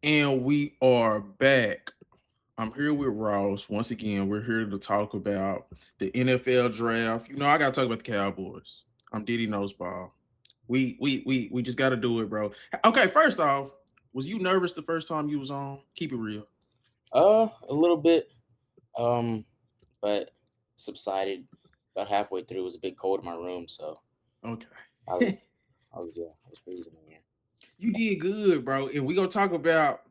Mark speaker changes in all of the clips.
Speaker 1: And we are back. I'm here with Ross. Once again, we're here to talk about the NFL draft. I gotta talk about the Cowboys. I'm Diddy Noseball. We just gotta do it, bro. Okay, first off, was you nervous the first time you was on? Keep it real.
Speaker 2: A little bit, um, but subsided about halfway through. It was a bit cold in my room, so I was,
Speaker 1: Okay.
Speaker 2: I was freezing in here.
Speaker 1: You did good, bro. And we gonna talk about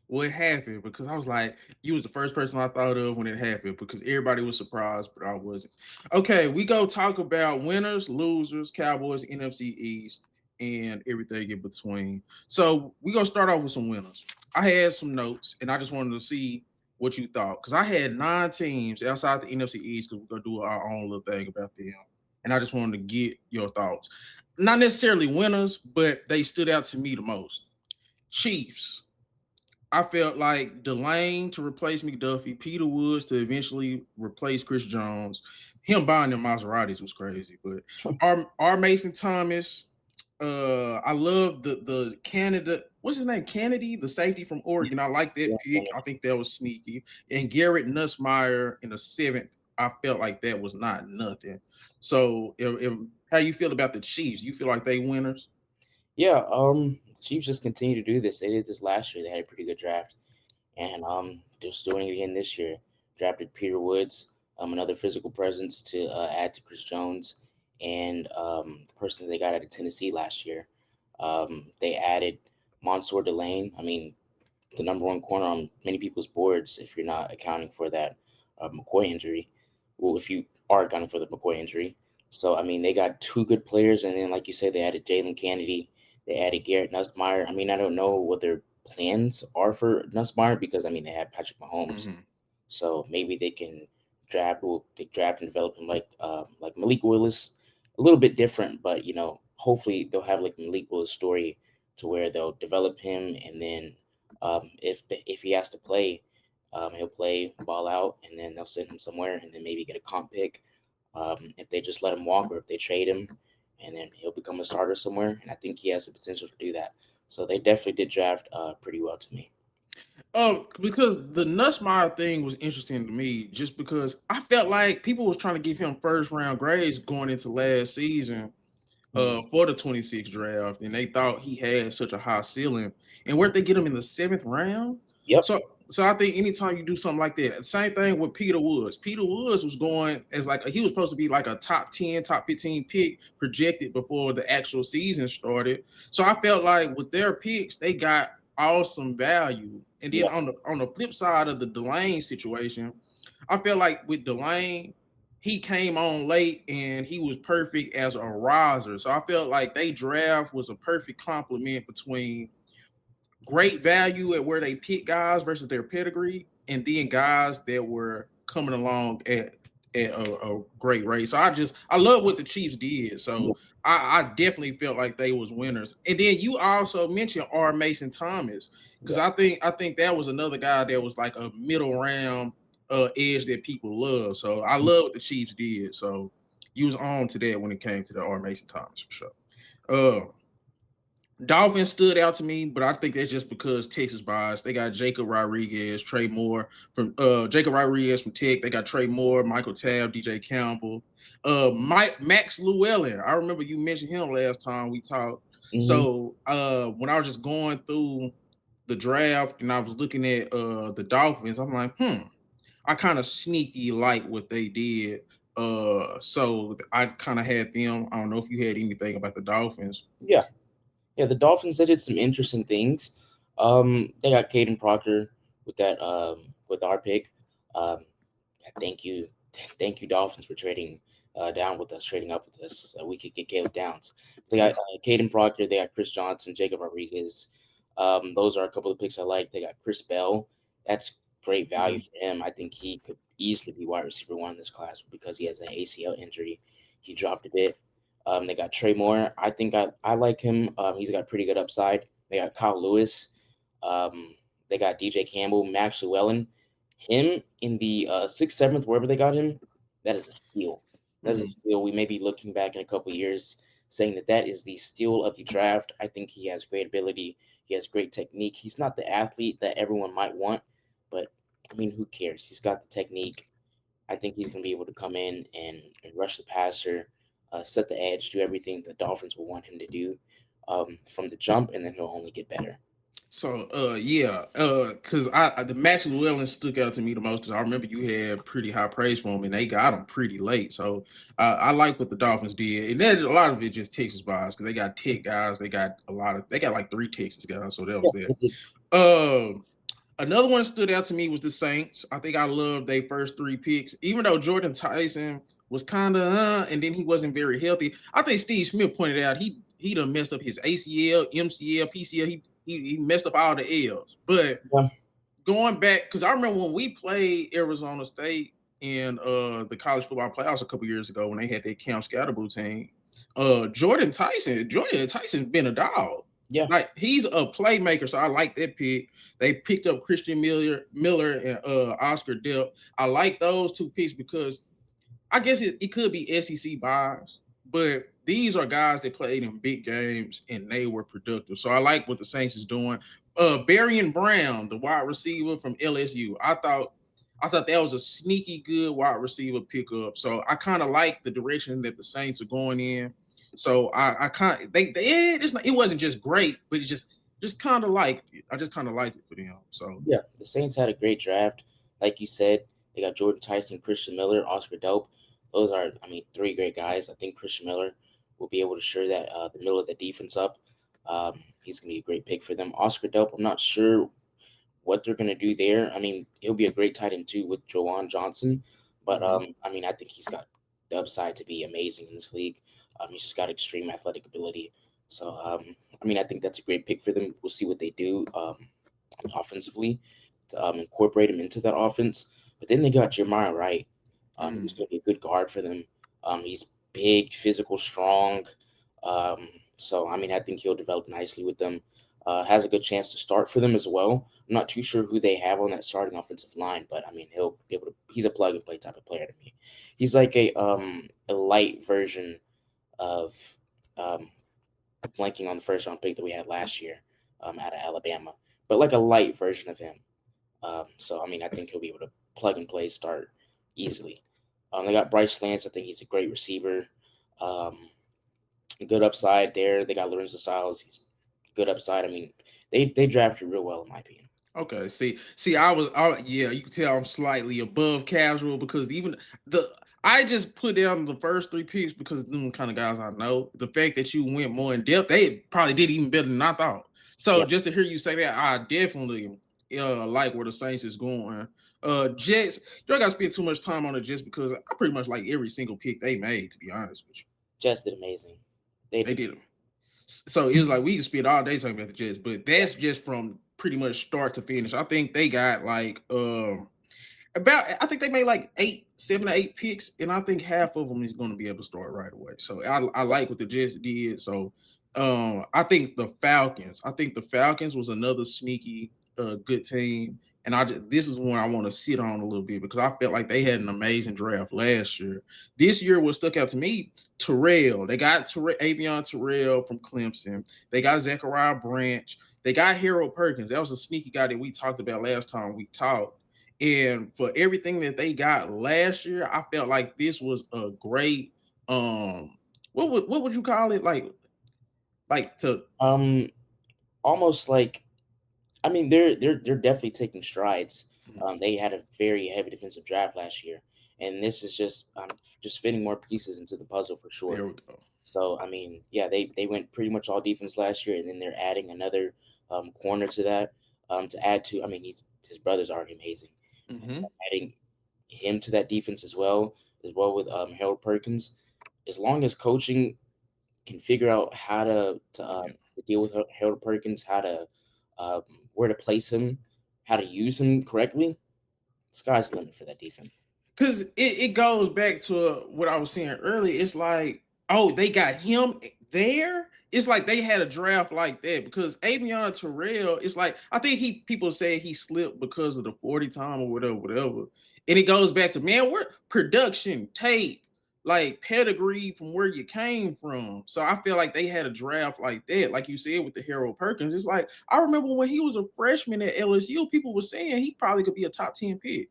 Speaker 1: what happened because I was like, you was the first person I thought of when it happened because everybody was surprised, but I wasn't. Okay, we go talk about winners, losers, Cowboys, NFC East, and everything in between. So we gonna start off with some winners. I had some notes, and I just wanted to see what you thought because I had 9 teams outside the NFC East because we're gonna do our own little thing about them, and I just wanted to get your thoughts. Not necessarily winners, but they stood out to me the most. Chiefs. I felt like Delane to replace McDuffie, Peter Woods to eventually replace Chris Jones. Him buying them Maseratis was crazy, but R. Mason Thomas. I love the Canada. What's his name? Kennedy, the safety from Oregon. I like
Speaker 2: Yeah,
Speaker 1: that pick. I think that was sneaky. And Garrett Nussmeyer in the seventh. I felt like that was not nothing. So, how you feel about the Chiefs? You feel like they winners?
Speaker 2: yeah. Chiefs just continue to do this. They did this last year. They had a pretty good draft, and just doing it again this year. Drafted Peter Woods, another physical presence to add to Chris Jones, and the person they got out of Tennessee last year. They added Mansour Delane. I mean, the number one corner on many people's boards if you're not accounting for that McCoy injury. Well, if you are accounting for the McCoy injury. So, I mean, they got two good players. And then, like you said, they added Jalen Kennedy. They added Garrett Nussmeyer. I mean, I don't know what their plans are for Nussmeyer because, I mean, they have Patrick Mahomes.
Speaker 1: Mm-hmm.
Speaker 2: So maybe they can they draft and develop him like Malik Willis, a little bit different, but hopefully they'll have like Malik Willis story to where they'll develop him, and then if he has to play, he'll play ball out, and then they'll send him somewhere, and then maybe get a comp pick. If they just let him walk, or if they trade him, and then he'll become a starter somewhere, and I think he has the potential to do that. So they definitely did draft pretty well to me.
Speaker 1: Because the Nussmeyer thing was interesting to me, just because I felt like people was trying to give him first round grades going into last season,
Speaker 2: Mhm.
Speaker 1: for the 26 draft, and they thought he had such a high ceiling. And where'd they get him in the seventh round?
Speaker 2: Yep.
Speaker 1: So, so I think anytime you do something like that, same thing with Peter Woods. Peter Woods was going as like he was supposed to be like a top 10, top 15 pick projected before the actual season started. So I felt like with their picks, they got awesome value. And then
Speaker 2: Yep.
Speaker 1: on the flip side of the Delane situation, I felt like with Delane, he came on late and he was perfect as a riser. So I felt like they draft was a perfect complement between great value at where they pick guys versus their pedigree, and then guys that were coming along at a great rate. So I love what the Chiefs did. So
Speaker 2: Yep.
Speaker 1: I definitely felt like they was winners. And then you also mentioned R. Mason Thomas because
Speaker 2: Yep.
Speaker 1: I think that was another guy that was like a middle round edge that people love. So I love what the Chiefs did. So you was on to that when it came to the R. Mason Thomas for sure. Uh, Dolphins stood out to me, but I think that's just because Texas bias. They got Jacob Rodriguez, Trey Moore from Jacob Rodriguez from Tech. They got Trey Moore, Michael Tabb, DJ Campbell, Max Llewellyn. I remember you mentioned him last time we talked.
Speaker 2: Hmm.
Speaker 1: So when I was just going through the draft and I was looking at the Dolphins, I'm like, I kind of sneaky like what they did. So I kind of had them. I don't know if you had anything about the Dolphins.
Speaker 2: Yeah. Yeah. The Dolphins, they did some interesting things. They got Caden Proctor with that with our pick. Um, thank you, thank you, Dolphins, for trading down with us, trading up with us, so we could get Caleb Downs. They got
Speaker 1: Yeah.
Speaker 2: Caden Proctor, they got Chris Johnson, Jacob Rodriguez. Those are a couple of picks I like. They got Chris Bell. That's great value
Speaker 1: Mhm.
Speaker 2: for him. I think he could easily be wide receiver one in this class because he has an ACL injury. He dropped a bit. They got Trey Moore. I think I like him. He's got pretty good upside. They got Kyle Lewis. They got DJ Campbell, Max Llewellyn. Him in the sixth, seventh, wherever they got him, that is a steal. That is a
Speaker 1: Mhm.
Speaker 2: steal. We may be looking back in a couple of years saying that that is the steal of the draft. I think he has great ability. He has great technique. He's not the athlete that everyone might want, but I mean, who cares? He's got the technique. I think he's going to be able to come in and rush the passer, set the edge, do everything the Dolphins will want him to do from the jump, and then he'll only get better.
Speaker 1: So yeah, cause the match Llewellyn stuck out to me the most because I remember you had pretty high praise for him and they got him pretty late. So I like what the Dolphins did, and then a lot of it just Texas bias because they got tech guys, they got like 3 Texas guys, so that was that.
Speaker 2: Yeah,
Speaker 1: Another one stood out to me was the Saints. I think I loved their first 3 picks, even though Jordan Tyson was kind of and then he wasn't very healthy. I think Steve Smith pointed out he done messed up his ACL, MCL, PCL. He messed up all the L's. But
Speaker 2: yeah,
Speaker 1: going back, because I remember when we played Arizona State in the college football playoffs a couple years ago when they had their Camp Scatterboo team. Jordan Tyson's been a dog.
Speaker 2: yeah.
Speaker 1: Like he's a playmaker, so I like that pick. They picked up Christian Miller and Oscar Delp. I like those 2 picks because I guess it could be SEC buys, but these are guys that played in big games and they were productive. So I like what the Saints is doing. Barry Brown, the wide receiver from LSU, I thought that was a sneaky good wide receiver pickup. So I kind of like the direction that the Saints are going in. So I kind it wasn't just great, but it just kind of liked it. I just kind of liked it for them. So
Speaker 2: Yeah, the Saints had a great draft. Like you said, they got Jordan Tyson, Christian Miller, Oscar Dope. Those are, I mean, 3 great guys. I think Christian Miller will be able to shore that the middle of the defense up. He's going to be a great pick for them. Oscar Dope, I'm not sure what they're going to do there. I mean, he'll be a great tight end too with Joanne Johnson. But
Speaker 1: mhm.
Speaker 2: I mean, I think he's got the upside to be amazing in this league. He's just got extreme athletic ability. So, I mean, I think that's a great pick for them. We'll see what they do offensively to incorporate him into that offense. But then they got Jeremiah Wright. He's
Speaker 1: Mm.
Speaker 2: going to be a good guard for them. He's big, physical, strong. Um, so, I mean, I think he'll develop nicely with them. Has a good chance to start for them as well. I'm not too sure who they have on that starting offensive line, but I mean, he'll be able to. He's a plug and play type of player to me. He's like a light version of um, blanking on the first round pick that we had last year out of Alabama, but like a light version of him. So I mean, I think he'll be able to plug and play, start easily. They got Bryce Lance. I think he's a great receiver. Um, Good upside there. They got Lorenzo Styles. He's good upside. I mean, they drafted real well in my opinion.
Speaker 1: Okay, see, yeah, you can tell I'm slightly above casual because even the I just put down the first 3 picks because them kind of guys I know. The fact that you went more in depth, they probably did even better than I thought. So
Speaker 2: Yeah.
Speaker 1: just to hear you say that, I definitely like where the Saints is going. Jets, you don't got to spend too much time on it just because I pretty much like every single pick they made. To be honest with you,
Speaker 2: Jets did amazing. They
Speaker 1: they
Speaker 2: did.
Speaker 1: did. So it was like we can spend all day talking about the Jets, but that's just from pretty much start to finish. I think they got like about I think they made like 7 or 8 picks, and I think half of them is going to be able to start right away. So I like what the Jets did. So I think the Falcons was another sneaky good team. And this is one I want to sit on a little bit because I felt like they had an amazing draft last year. This year, what stuck out to me, Terrell. They got Avion Terrell from Clemson. They got Zachariah Branch. They got Harold Perkins. That was a sneaky guy that we talked about last time we talked. And for everything that they got last year, I felt like this was a great what would you call it? Like to
Speaker 2: Um, Almost like I mean they're definitely taking strides. They had a very heavy defensive draft last year, and this is just fitting more pieces into the puzzle for sure.
Speaker 1: there we go.
Speaker 2: So I mean, yeah, they went pretty much all defense last year, and then they're adding another corner to that to add to. I mean, his brother's already amazing.
Speaker 1: Hmm.
Speaker 2: Adding him to that defense as well with Harold Perkins. As long as coaching can figure out how
Speaker 1: Yeah.
Speaker 2: to deal with Harold Perkins, how to um, where to place him, how to use him correctly, sky's the limit for that defense.
Speaker 1: Because it goes back to what I was saying earlier. It's like, oh, they got him there. It's like they had a draft like that because Avion Terrell, it's like I think people say he slipped because of the 40 time or whatever. And it goes back to man, we're production, tape. like pedigree from where you came from. So I feel like they had a draft like that, like you said with the Harold Perkins. It's like I remember when he was a freshman at LSU, people were saying he probably could be a top 10 pick.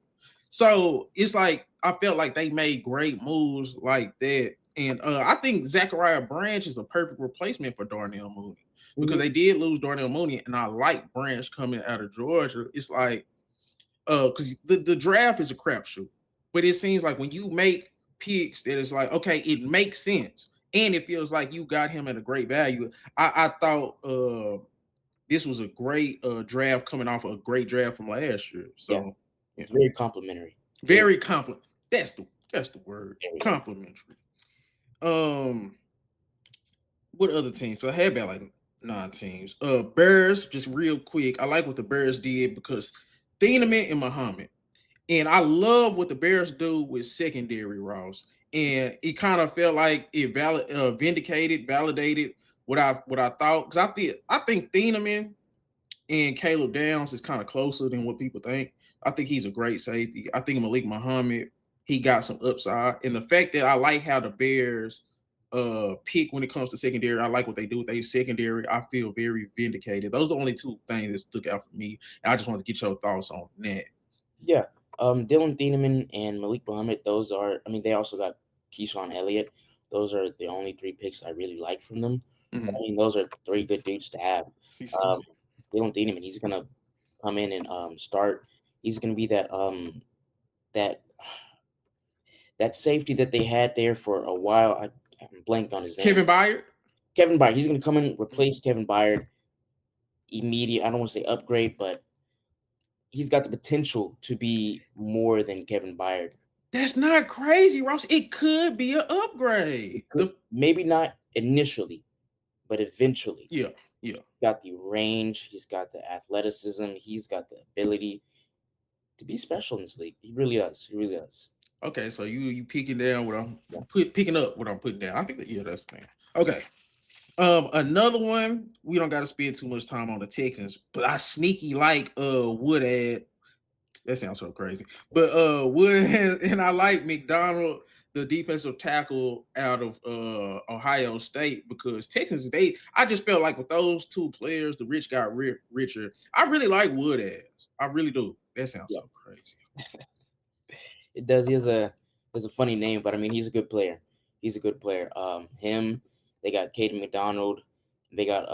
Speaker 1: So it's like I felt like they made great moves like that. And I think Zachariah Branch is a perfect replacement for Darnell Mooney because
Speaker 2: Mhm.
Speaker 1: they did lose Darnell Mooney, and I like Branch coming out of Georgia. It's like because the draft is a crapshoot, but it seems like when you make picks that is like okay, it makes sense and it feels like you got him at a great value. I thought this was a great draft coming off of a great draft from last year.
Speaker 2: Yeah,
Speaker 1: So yeah,
Speaker 2: it's very complimentary. Very,
Speaker 1: very compliment. That's the word.
Speaker 2: very, yeah.
Speaker 1: Complimentary. Um, what other teams? So I had about like 9 teams. Bears, just real quick. I like what the Bears did because Thieneman and Muhammad. And I love what the Bears do with secondary Ross. And it kind of felt like it validated what I thought. Because I think Thieneman and Caleb Downs is kind of closer than what people think. I think he's a great safety. I think Malik Muhammad, he got some upside. And the fact that I like how the Bears pick when it comes to secondary, I like what they do with their secondary. I feel very vindicated. Those are the only two things that stuck out for me. And I just want to get your thoughts on that.
Speaker 2: Yeah. Dylan Thieneman and Malik Muhammad, those are, I mean, they also got Keyshawn Elliott. Those are the only three picks I really like from them. I
Speaker 1: Mhm.
Speaker 2: mean, those are three good dudes to have.
Speaker 1: See,
Speaker 2: Um, Dylan Thieneman, he's gonna come in and start. He's gonna be that that safety that they had there for a while. I'm blank on his name.
Speaker 1: Kevin Byard.
Speaker 2: Kevin Byard. He's gonna come in,
Speaker 1: Mhm.
Speaker 2: replace Kevin Byard immediate. I don't want to say upgrade, but he's got the potential to be more than Kevin Byard.
Speaker 1: That's not crazy, Ross. It could be an upgrade.
Speaker 2: It could maybe not initially, but eventually.
Speaker 1: Yeah, yeah.
Speaker 2: He's got the range, he's got the athleticism, he's got the ability to be special in this league. He really does. He really does.
Speaker 1: Okay, so you picking down what I'm
Speaker 2: Yeah.
Speaker 1: picking up what I'm putting down. I think that yeah, that's the thing. Okay. Another one, we don't gotta spend too much time on the Texans, but I sneaky like Woodad. That sounds so crazy. But Wood and I like McDonald, the defensive tackle out of Ohio State, because Texans, I just felt like with those two players, the rich got richer. I really like Wood as. I really do. That sounds
Speaker 2: Yeah.
Speaker 1: so crazy.
Speaker 2: It does. He has a funny name, but I mean he's a good player. He's a good player. Him, they got Caden McDonald, they got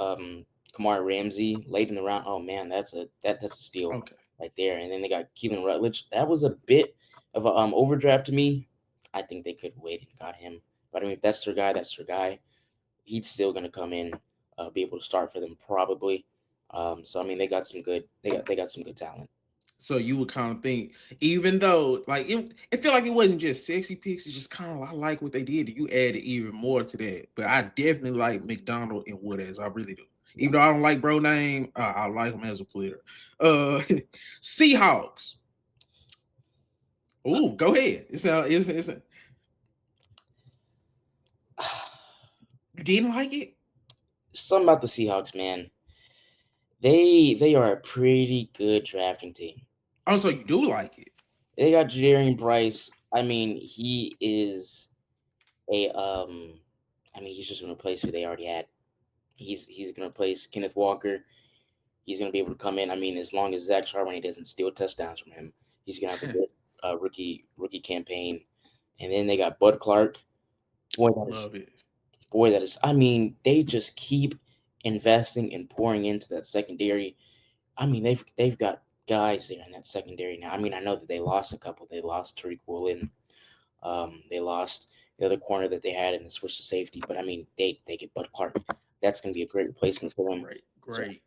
Speaker 2: Kamari Ramsey late in the round. Oh man, that's a steal
Speaker 1: Okay.
Speaker 2: right there. And then they got Keelan Rutledge. That was a bit of a overdraft to me. I think they could wait and got him. But I mean if that's their guy, that's their guy. He's still gonna come in, be able to start for them probably. So I mean they got some good talent.
Speaker 1: So you would kind of think, even though like it felt like it wasn't just sexy picks, it's just kind of I like what they did. You added even more to that. But I definitely like McDonald and Wood as I really do.
Speaker 2: Yeah.
Speaker 1: Even though I don't like bro name, I like him as a player. Uh Seahawks. Oh, go ahead. You didn't like it?
Speaker 2: Something about the Seahawks, man. They are a pretty good drafting team.
Speaker 1: Oh, so you do like it.
Speaker 2: They got Jadarian Price. I mean, he is a I mean, he's just gonna replace who they already had. He's gonna replace Kenneth Walker. He's gonna be able to come in. I mean, as long as Zach Charbonnet doesn't steal touchdowns from him, he's gonna have a good rookie campaign. And then they got Bud Clark. Boy, that is
Speaker 1: Love it.
Speaker 2: boy, that is. I mean, they just keep investing and pouring into that secondary. I mean, they've got guys there in that secondary now. I mean, I know that they lost a couple. They lost Tariq Woolen. They lost the other corner that they had and they switched to safety. But I mean, they get Bud Clark. That's going to be a great replacement for them.
Speaker 1: Great,
Speaker 2: So
Speaker 1: great.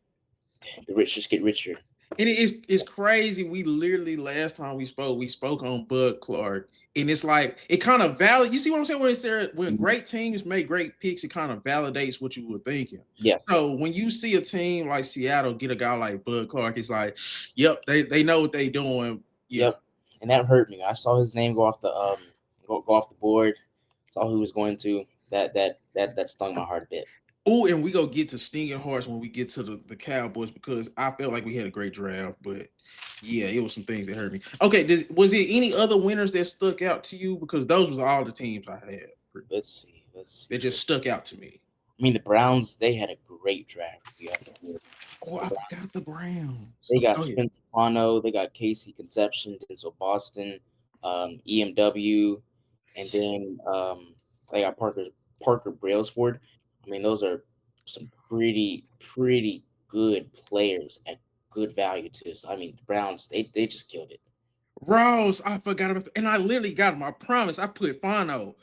Speaker 2: the rich just get richer.
Speaker 1: And it's crazy. We literally last time we spoke on Bud Clark, and it's like it kind of valid. You see what I'm saying? When it's there, when
Speaker 2: Mhm.
Speaker 1: great teams make great picks, it kind of validates what you were thinking.
Speaker 2: Yeah,
Speaker 1: So when you see a team like Seattle get a guy like Bud Clark, it's like, yep, they know what they doing. Yeah.
Speaker 2: yep. And that hurt me. I saw his name go off the go off the board. Saw who was going to. That stung my heart a bit.
Speaker 1: Oh, and we go get to stinging hearts when we get to the Cowboys because I felt like we had a great draft, but yeah, it was some things that hurt me. Okay, was it any other winners that stuck out to you? Because those was all the teams I had.
Speaker 2: Let's see. Let's
Speaker 1: That
Speaker 2: see.
Speaker 1: just stuck out to me.
Speaker 2: I mean, the Browns, they had a great draft. Yeah.
Speaker 1: Oh, I forgot the Browns.
Speaker 2: They got
Speaker 1: Go ahead.
Speaker 2: Spencer Fano, they got Casey Conception, Denzel Boston, EMW, and then they got Parker Brailsford. I mean, those are some pretty good players at good value too. So I mean, the Browns, they just killed it.
Speaker 1: Ross, I forgot about, and I literally got him. I promise. I put Fano.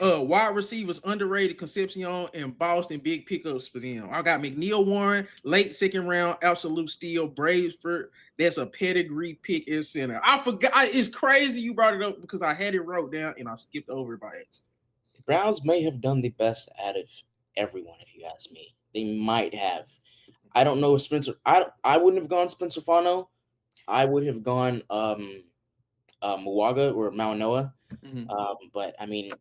Speaker 1: Wide receivers underrated Concepcion and Boston big pickups for them. I got McNeil Warren, late second round, absolute steal. Braidford, that's a pedigree pick in center. I forgot. It's crazy you brought it up because I had it wrote down and I skipped over it by accident.
Speaker 2: The Browns may have done the best out of everyone, if you ask me. They might have. I don't know if Spencer. I wouldn't have gone Spencer Fano. I would have gone Muwaga or Maunoa.
Speaker 1: Mhm.
Speaker 2: But I mean,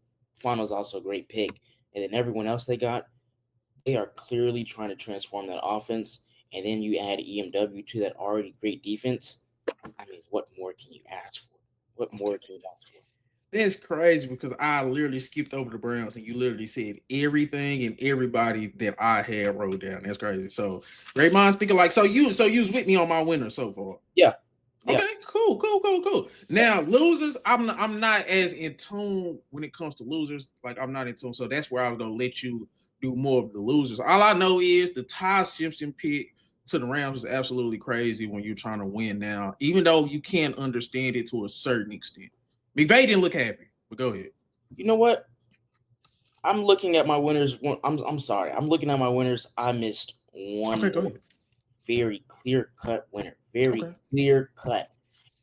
Speaker 2: Fano's also a great pick. And then everyone else they got, they are clearly trying to transform that offense. And then you add EMW to that already great defense. I mean, what more can you ask for? What more can you ask for?
Speaker 1: That's crazy because I literally skipped over the Browns and you literally said everything and everybody that I had wrote down. That's crazy. So great minds thinking like so you was with me on my winner so far.
Speaker 2: Yeah, yeah.
Speaker 1: Okay, cool. Now losers, I'm not as in tune when it comes to losers. Like I'm not in tune, so that's where I was gonna let you do more of the losers. All I know is the Ty Simpson pick to the Rams is absolutely crazy when you're trying to win now, even though you can't understand it to a certain extent. McVay didn't look happy, but go ahead.
Speaker 2: You know what? I'm looking at my winners. I'm sorry. I'm looking at my winners. I missed
Speaker 1: Okay,
Speaker 2: one
Speaker 1: go ahead.
Speaker 2: very clear cut winner. Very
Speaker 1: Okay.
Speaker 2: clear cut.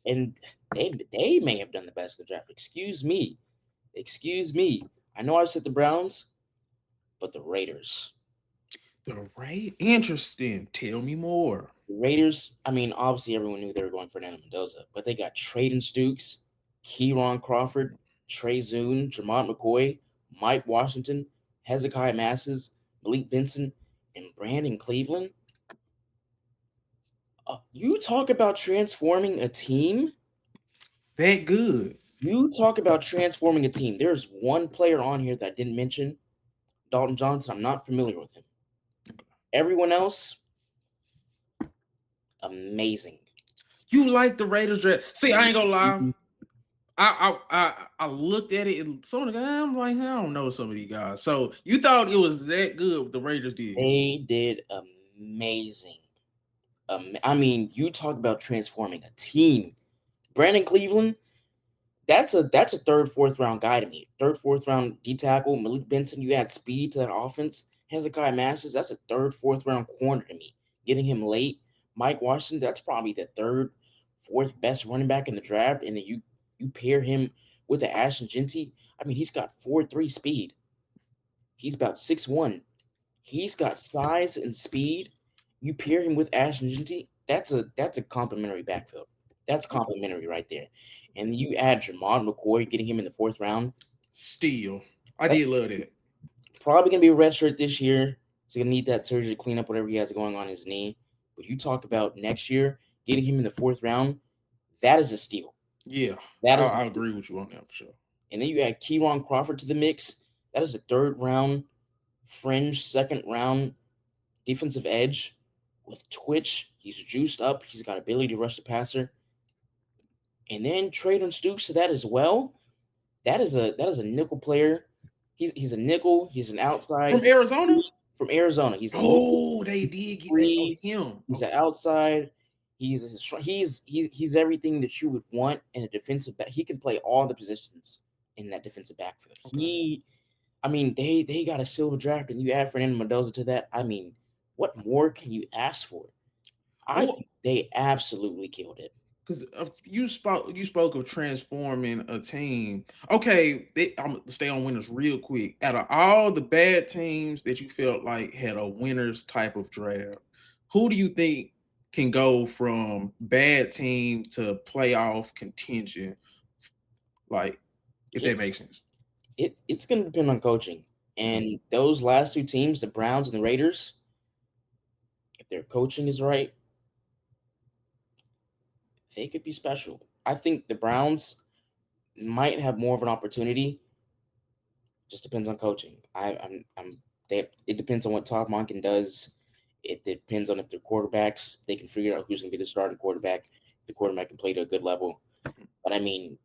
Speaker 2: And they may have done the best in the draft. Excuse me. Excuse me. I know I said the Browns, but the Raiders.
Speaker 1: The right, interesting. Tell me more.
Speaker 2: The Raiders, I mean, obviously everyone knew they were going Fernando Mendoza, but they got Traden Stukes, Kieron Crawford, Trey Zune, Jermont McCoy, Mike Washington, Hezekiah Masses, Malik Benson, and Brandon Cleveland. You talk about transforming a team.
Speaker 1: That good.
Speaker 2: You talk about transforming a team. There's one player on here that I didn't mention, Dalton Johnson. I'm not familiar with him. Everyone else, amazing.
Speaker 1: You like the Raiders draft. See, I ain't gonna lie. I looked at it and some of the guys, I'm like, I don't know some of these guys. So you thought it was that good what the Raiders did.
Speaker 2: They did amazing. I mean, you talk about transforming a team. Brandon Cleveland, that's a third, fourth round guy to me. Third, fourth round D tackle. Malik Benson, you add speed to that offense. Hezekiah Masters, that's a third, fourth round corner to me. Getting him late. Mike Washington, that's probably the third, fourth best running back in the draft. And then you pair him with the Ashton Genty. I mean, he's got 4.3 speed. He's about 6'1". He's got size and speed. You pair him with Ashton Genty, that's a complimentary backfield. That's
Speaker 1: Okay.
Speaker 2: complimentary right there. And you add Jermon McCoy, getting him in the fourth round.
Speaker 1: Still, I
Speaker 2: That's
Speaker 1: did love that.
Speaker 2: probably gonna be a red shirt this year. He's gonna need that surgery to clean up whatever he has going on his knee. But you talk about next year, getting him in the fourth round, that is a steal.
Speaker 1: Yeah,
Speaker 2: That is a
Speaker 1: I
Speaker 2: steal.
Speaker 1: agree with you on that for sure.
Speaker 2: And then you add Kieron Crawford to the mix. That is a third round, fringe, second round defensive edge with twitch. He's juiced up. He's got ability to rush the passer. And then Traden Stukes to that as well. That is a nickel player. He's a nickel. He's an outside.
Speaker 1: From Arizona?
Speaker 2: From Arizona. He's a nickel
Speaker 1: Oh, they did get that on
Speaker 2: free.
Speaker 1: him.
Speaker 2: He's an
Speaker 1: Okay.
Speaker 2: outside. He's everything that you would want in a defensive back. He can play all the positions in that defensive backfield.
Speaker 1: Okay.
Speaker 2: I mean, they got a silver draft, and you add Fernando Mendoza to that. I mean, what more can you ask for? I
Speaker 1: Well,
Speaker 2: think they absolutely killed it.
Speaker 1: because you spoke of transforming a team. Okay, I'm gonna stay on winners real quick. Out of all the bad teams that you felt like had a winners type of draft, who do you think can go from bad team to playoff contention? Like, if that
Speaker 2: It's
Speaker 1: makes sense.
Speaker 2: it's going to depend on coaching. And those last two teams, the Browns and the Raiders, if their coaching is right, they could be special. I think the Browns might have more of an opportunity. Just depends on coaching. It depends on what Todd Monken does. It depends on if their quarterbacks, they can figure out who's going to be the starting quarterback. If the quarterback can play to a good level. But I mean,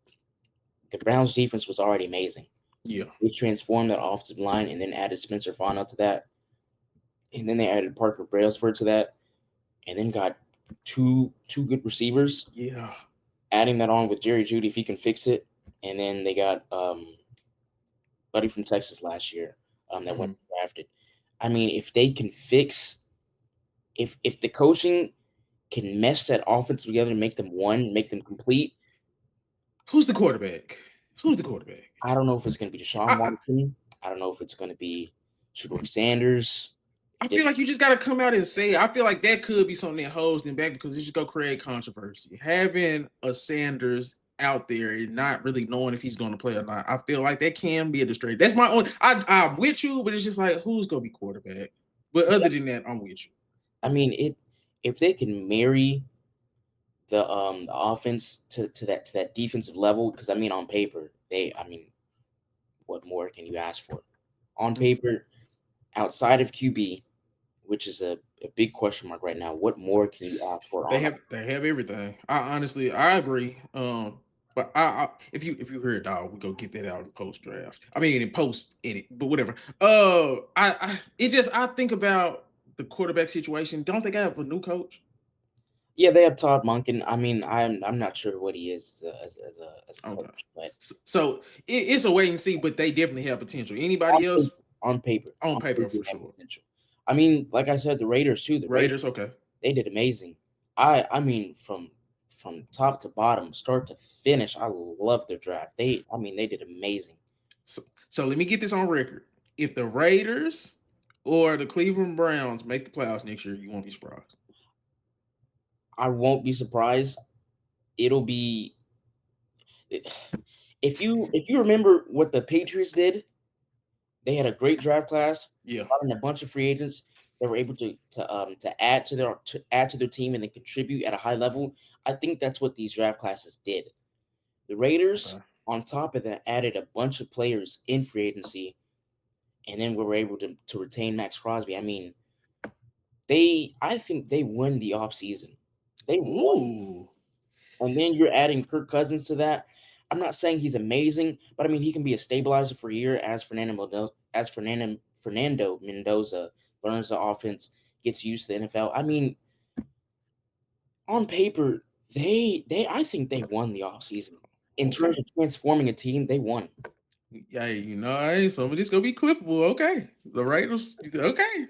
Speaker 2: the Browns defense was already amazing.
Speaker 1: Yeah.
Speaker 2: They transformed that offensive line and then added Spencer Fano to that. And then they added Parker Brailsford to that. And then got two good receivers.
Speaker 1: Yeah.
Speaker 2: Adding that on with Jerry Jeudy if he can fix it. And then they got buddy from Texas last year that went drafted. I mean, if they can fix, if the coaching can mesh that offense together and make them one, make them complete.
Speaker 1: Who's the quarterback? Who's the quarterback?
Speaker 2: I don't know if it's going to be Deshaun Watson. I don't know if it's going to be Shedeur Sanders.
Speaker 1: I feel like you just got to come out and say it. I feel like that could be something that holds them back because it's just going to create controversy. Having a Sanders out there and not really knowing if he's going to play or not, I feel like that can be a distraction. That's my own. I'm with you, but it's just like, who's going to be quarterback? But other than that, I'm with you.
Speaker 2: I mean, if they can marry the offense to that defensive level, because I mean, on paper, what more can you ask for? On paper, outside of QB, which is a big question mark right now, what more can you ask for?
Speaker 1: They have everything. I agree. But if you heard dog, we go get that out in post draft. I mean in post edit, but whatever. I think about the quarterback situation. Don't they have a new coach?
Speaker 2: Yeah, they have Todd Monken. I mean, I'm not sure what he is as a coach, but
Speaker 1: so it's a wait and see. But they definitely have potential. Anybody else
Speaker 2: on paper
Speaker 1: for sure.
Speaker 2: Potential. I mean, like I said, the Raiders too. The
Speaker 1: Raiders, okay,
Speaker 2: they did amazing. I mean, from top to bottom, start to finish, I love their draft. They did amazing.
Speaker 1: So let me get this on record. If the Raiders or the Cleveland Browns make the playoffs next year, you won't be surprised.
Speaker 2: I won't be surprised. It'll be if you remember what the Patriots did, they had a great draft class.
Speaker 1: Yeah,
Speaker 2: brought in a bunch of free agents that were able to add to their team and then contribute at a high level. I think that's what these draft classes did. The Raiders, on top of that, added a bunch of players in free agency, and then we were able to retain Max Crosby. I mean, I think they won the offseason. They won. And then you're adding Kirk Cousins to that. I'm not saying he's amazing, but I mean he can be a stabilizer for a year as Fernando Mendoza learns the offense, gets used to the NFL. I mean, on paper, I think they won the offseason. In terms of transforming a team, they won.
Speaker 1: Yeah, hey, some of this gonna be clippable. Okay. The Raiders. Okay.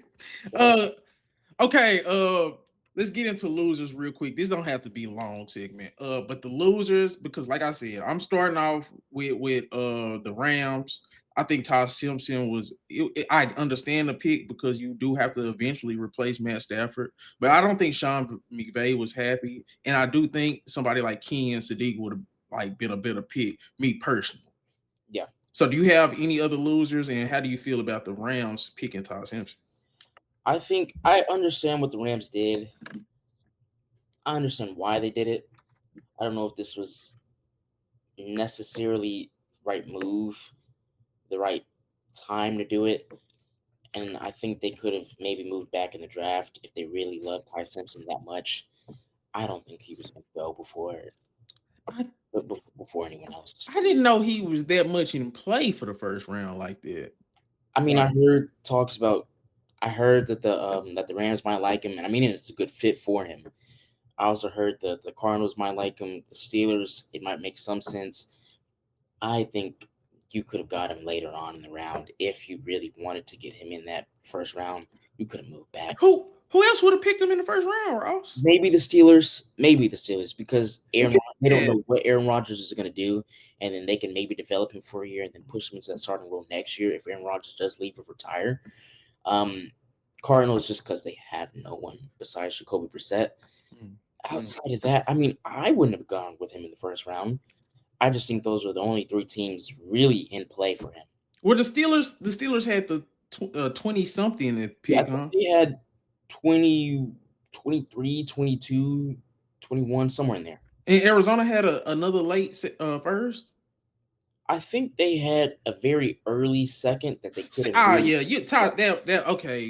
Speaker 1: Okay. Let's get into losers real quick. This don't have to be a long segment. But the losers, because like I said, I'm starting off with the Rams. I think Todd Simpson I understand the pick because you do have to eventually replace Matt Stafford, but I don't think Sean McVay was happy, and I do think somebody like Ken Sadiq would have been a better pick. Me personally.
Speaker 2: Yeah.
Speaker 1: So, do you have any other losers, and how do you feel about the Rams picking Todd Simpson?
Speaker 2: I think I understand what the Rams did. I understand why they did it. I don't know if this was necessarily the right move, the right time to do it. And I think they could have maybe moved back in the draft if they really loved Ty Simpson that much. I don't think he was going to go before anyone else.
Speaker 1: I didn't know he was that much in play for the first round like that.
Speaker 2: I mean, I heard talks about. I heard that the Rams might like him, and I mean it's a good fit for him. I also heard that the Cardinals might like him. The Steelers, it might make some sense. I think you could have got him later on in the round if you really wanted to get him in that first round. You could have moved back.
Speaker 1: Who else would have picked him in the first round, Ross?
Speaker 2: Maybe the Steelers, because they don't know what Aaron Rodgers is going to do, and then they can maybe develop him for a year and then push him into that starting role next year if Aaron Rodgers does leave or retire. Cardinals, just because they have no one besides Jacoby Brissett. Outside of that, I mean, I wouldn't have gone with him in the first round. I just think those were the only three teams really in play for him.
Speaker 1: Well, the Steelers had the 20 something at
Speaker 2: Yeah, I
Speaker 1: pick,
Speaker 2: think
Speaker 1: huh?
Speaker 2: they had 20, 23, 22, 21, somewhere in there.
Speaker 1: And Arizona had another late first.
Speaker 2: I think they had a very early second that they could have used.
Speaker 1: Yeah, you
Speaker 2: Yeah,
Speaker 1: talk that okay.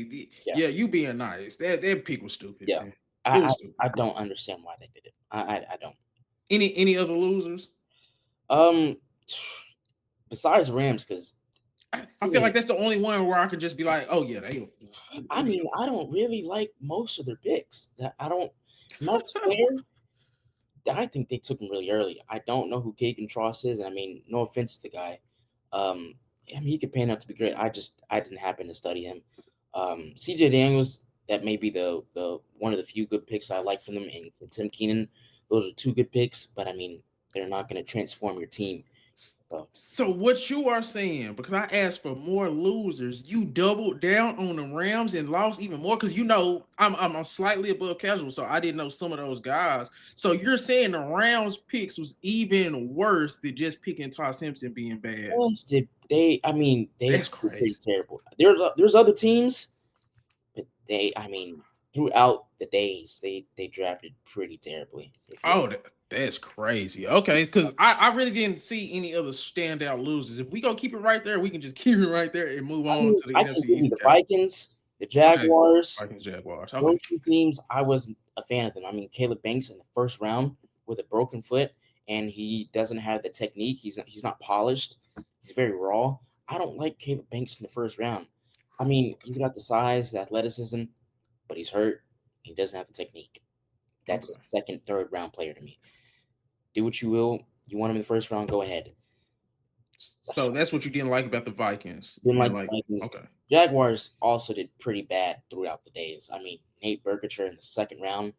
Speaker 2: yeah,
Speaker 1: Yeah, you being nice. That pick was stupid,
Speaker 2: yeah.
Speaker 1: man. It
Speaker 2: I,
Speaker 1: was
Speaker 2: I
Speaker 1: stupid.
Speaker 2: I don't understand why they did it. I don't.
Speaker 1: Any other losers?
Speaker 2: Um, besides Rams, because
Speaker 1: I feel like that's the only one where I could just be like, oh yeah,
Speaker 2: I
Speaker 1: they be
Speaker 2: mean, I don't really like most of their picks. I don't. Mark Slater, I think they took him really early. I don't know who Keegan Tross is. And I mean, no offense to the guy. Um, I mean, he could pan out to be great. I didn't happen to study him. CJ Daniels, that may be the one of the few good picks I like from them, and Tim Keenan, those are two good picks. But I mean, they're not going to transform your team. So
Speaker 1: So what you are saying, because I asked for more losers, you doubled down on the Rams and lost even more. Because I'm slightly above casual, so I didn't know some of those guys. So you're saying the Rams picks was even worse than just picking Todd Simpson being bad.
Speaker 2: Rams did they? I mean, they
Speaker 1: That's
Speaker 2: did pretty
Speaker 1: crazy.
Speaker 2: terrible. There's other teams, but I mean, throughout the days, they drafted pretty terribly. If you,
Speaker 1: Oh, that's crazy. Okay, because I really didn't see any other standout losers. If we go keep it right there, we can just keep it right there and move
Speaker 2: I
Speaker 1: on
Speaker 2: mean,
Speaker 1: to the
Speaker 2: I can
Speaker 1: NFC
Speaker 2: give you
Speaker 1: East.
Speaker 2: the Vikings, the
Speaker 1: Okay,
Speaker 2: Jaguars.
Speaker 1: Vikings, Jaguars. Okay.
Speaker 2: Those two teams, I wasn't a fan of them. I mean, Caleb Banks in the first round with a broken foot, and he doesn't have the technique. He's not polished. He's very raw. I don't like Caleb Banks in the first round. I mean, he's got the size, the athleticism, but he's hurt. He doesn't have the technique. That's a
Speaker 1: Okay.
Speaker 2: second, third round player to me. Do what you will. You want him in the first round, go ahead.
Speaker 1: So that's what you didn't like about the Vikings. You
Speaker 2: Didn't
Speaker 1: didn't
Speaker 2: like the
Speaker 1: like.
Speaker 2: Vikings.
Speaker 1: Okay.
Speaker 2: Jaguars also did pretty bad throughout the days. I mean, Nate Burkett in the second round.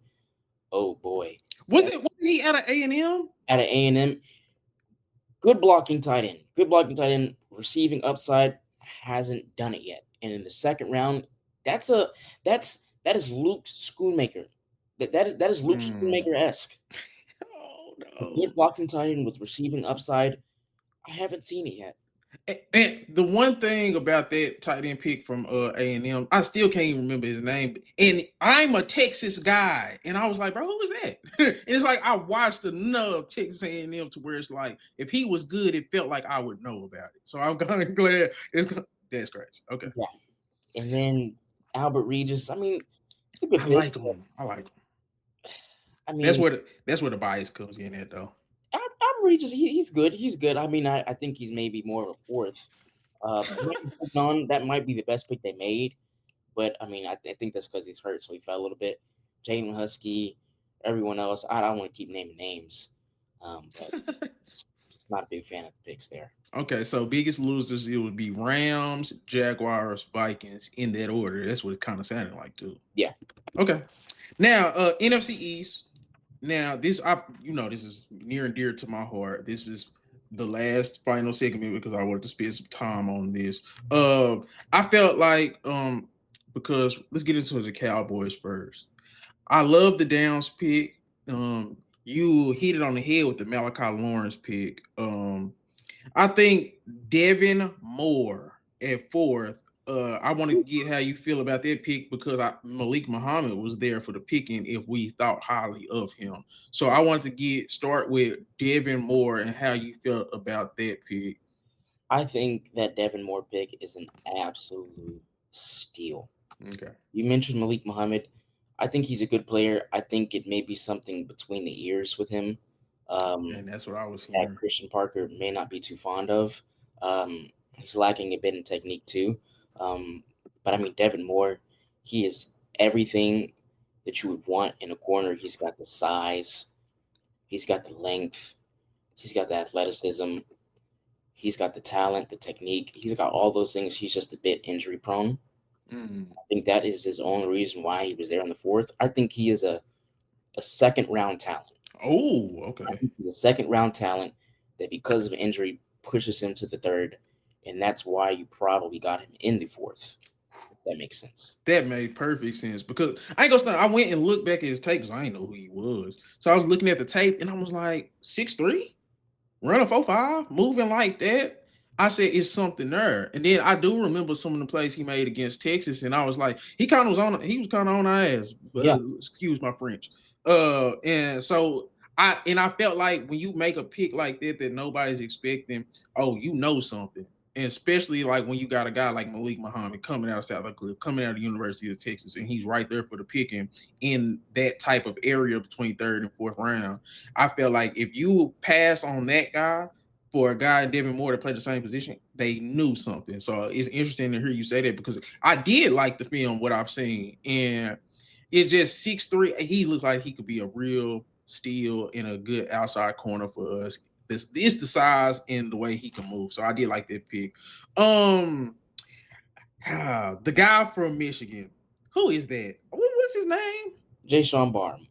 Speaker 2: Oh boy.
Speaker 1: Wasn't he out of A&M?
Speaker 2: At an A&M, good blocking tight end. Good blocking tight end. Receiving upside, hasn't done it yet. And in the second round, that's a that is Luke Schoonmaker. That is Luke
Speaker 1: Mm.
Speaker 2: Schoonmaker esque.
Speaker 1: Oh
Speaker 2: A
Speaker 1: no.
Speaker 2: good blocking tight end with receiving upside. I haven't seen it yet.
Speaker 1: And the one thing about that tight end pick from A&M, I still can't even remember his name. And I'm a Texas guy, and I was like, bro, who is that? It's like I watched enough Texas A&M to where it's like, if he was good, it felt like I would know about it. So I'm kind of glad. That's crazy. Okay,
Speaker 2: Yeah. And then Albert Regis. I mean, it's a good
Speaker 1: I
Speaker 2: pick.
Speaker 1: like him. I like him.
Speaker 2: I
Speaker 1: That's
Speaker 2: mean,
Speaker 1: where the bias comes in at though.
Speaker 2: Albert Regis, he's good. He's good. I mean, I think he's maybe more of a fourth. Brandon Cooks that might be the best pick they made. But I mean, I think that's because he's hurt, so he fell a little bit. Jalen Husky, everyone else. I don't want to keep naming names, but just not a big fan of the picks there.
Speaker 1: Okay, so biggest losers, it would be Rams, Jaguars, Vikings in that order. That's what it kind of sounded like too.
Speaker 2: Yeah,
Speaker 1: Okay. Now, NFC East. Now, this is near and dear to my heart. This is the last final segment because I wanted to spend some time on this. I felt like because let's get into the Cowboys first. I love the Downs pick. You hit it on the head with the Malachi Lawrence pick. I think Devin Moore at fourth. I want to get how you feel about that pick because Malik Muhammad was there for the picking if we thought highly of him. So I want to start with Devin Moore and how you felt about that pick.
Speaker 2: I think that Devin Moore pick is an absolute steal.
Speaker 1: Okay.
Speaker 2: You mentioned Malik Muhammad. I think he's a good player. I think it may be something between the ears with him.
Speaker 1: And that's what I was
Speaker 2: That
Speaker 1: hearing.
Speaker 2: Christian Parker may not be too fond of. He's lacking a bit in technique too. But I mean, Devin Moore, he is everything that you would want in a corner. He's got the size, he's got the length, he's got the athleticism, he's got the talent, the technique. He's got all those things. He's just a bit injury prone.
Speaker 1: Mm.
Speaker 2: I think that is his only reason why he was there in the fourth. I think he is a second round talent.
Speaker 1: Oh,
Speaker 2: I
Speaker 1: okay.
Speaker 2: think he's a second round talent that because of injury pushes him to the third, and that's why you probably got him in the fourth. If that makes sense.
Speaker 1: That made perfect sense because I ain't gonna start. I went and looked back at his tape because I didn't know who he was. So I was looking at the tape and I was like, 6'3"? Running 4'5", moving like that. I said it's something there. And then I do remember some of the plays he made against Texas, and I was like, he was kind of on our ass.
Speaker 2: Yeah,
Speaker 1: Excuse my French. And so I felt like when you make a pick like that nobody's expecting, oh, you know something. And especially like when you got a guy like Malik Muhammad coming out of South Carolina, coming out of the University of Texas, and he's right there for the picking in that type of area between third and fourth round. I felt like if you pass on that guy for a guy in Devin Moore to play the same position, they knew something. So it's interesting to hear you say that because I did like the film, what I've seen, and it's just 6'3". He looked like he could be a real steal in a good outside corner for us. This is the size and the way he can move. So I did like that pick. Um, the guy from Michigan, who is that? What's his name?
Speaker 2: Jay Sean Barham.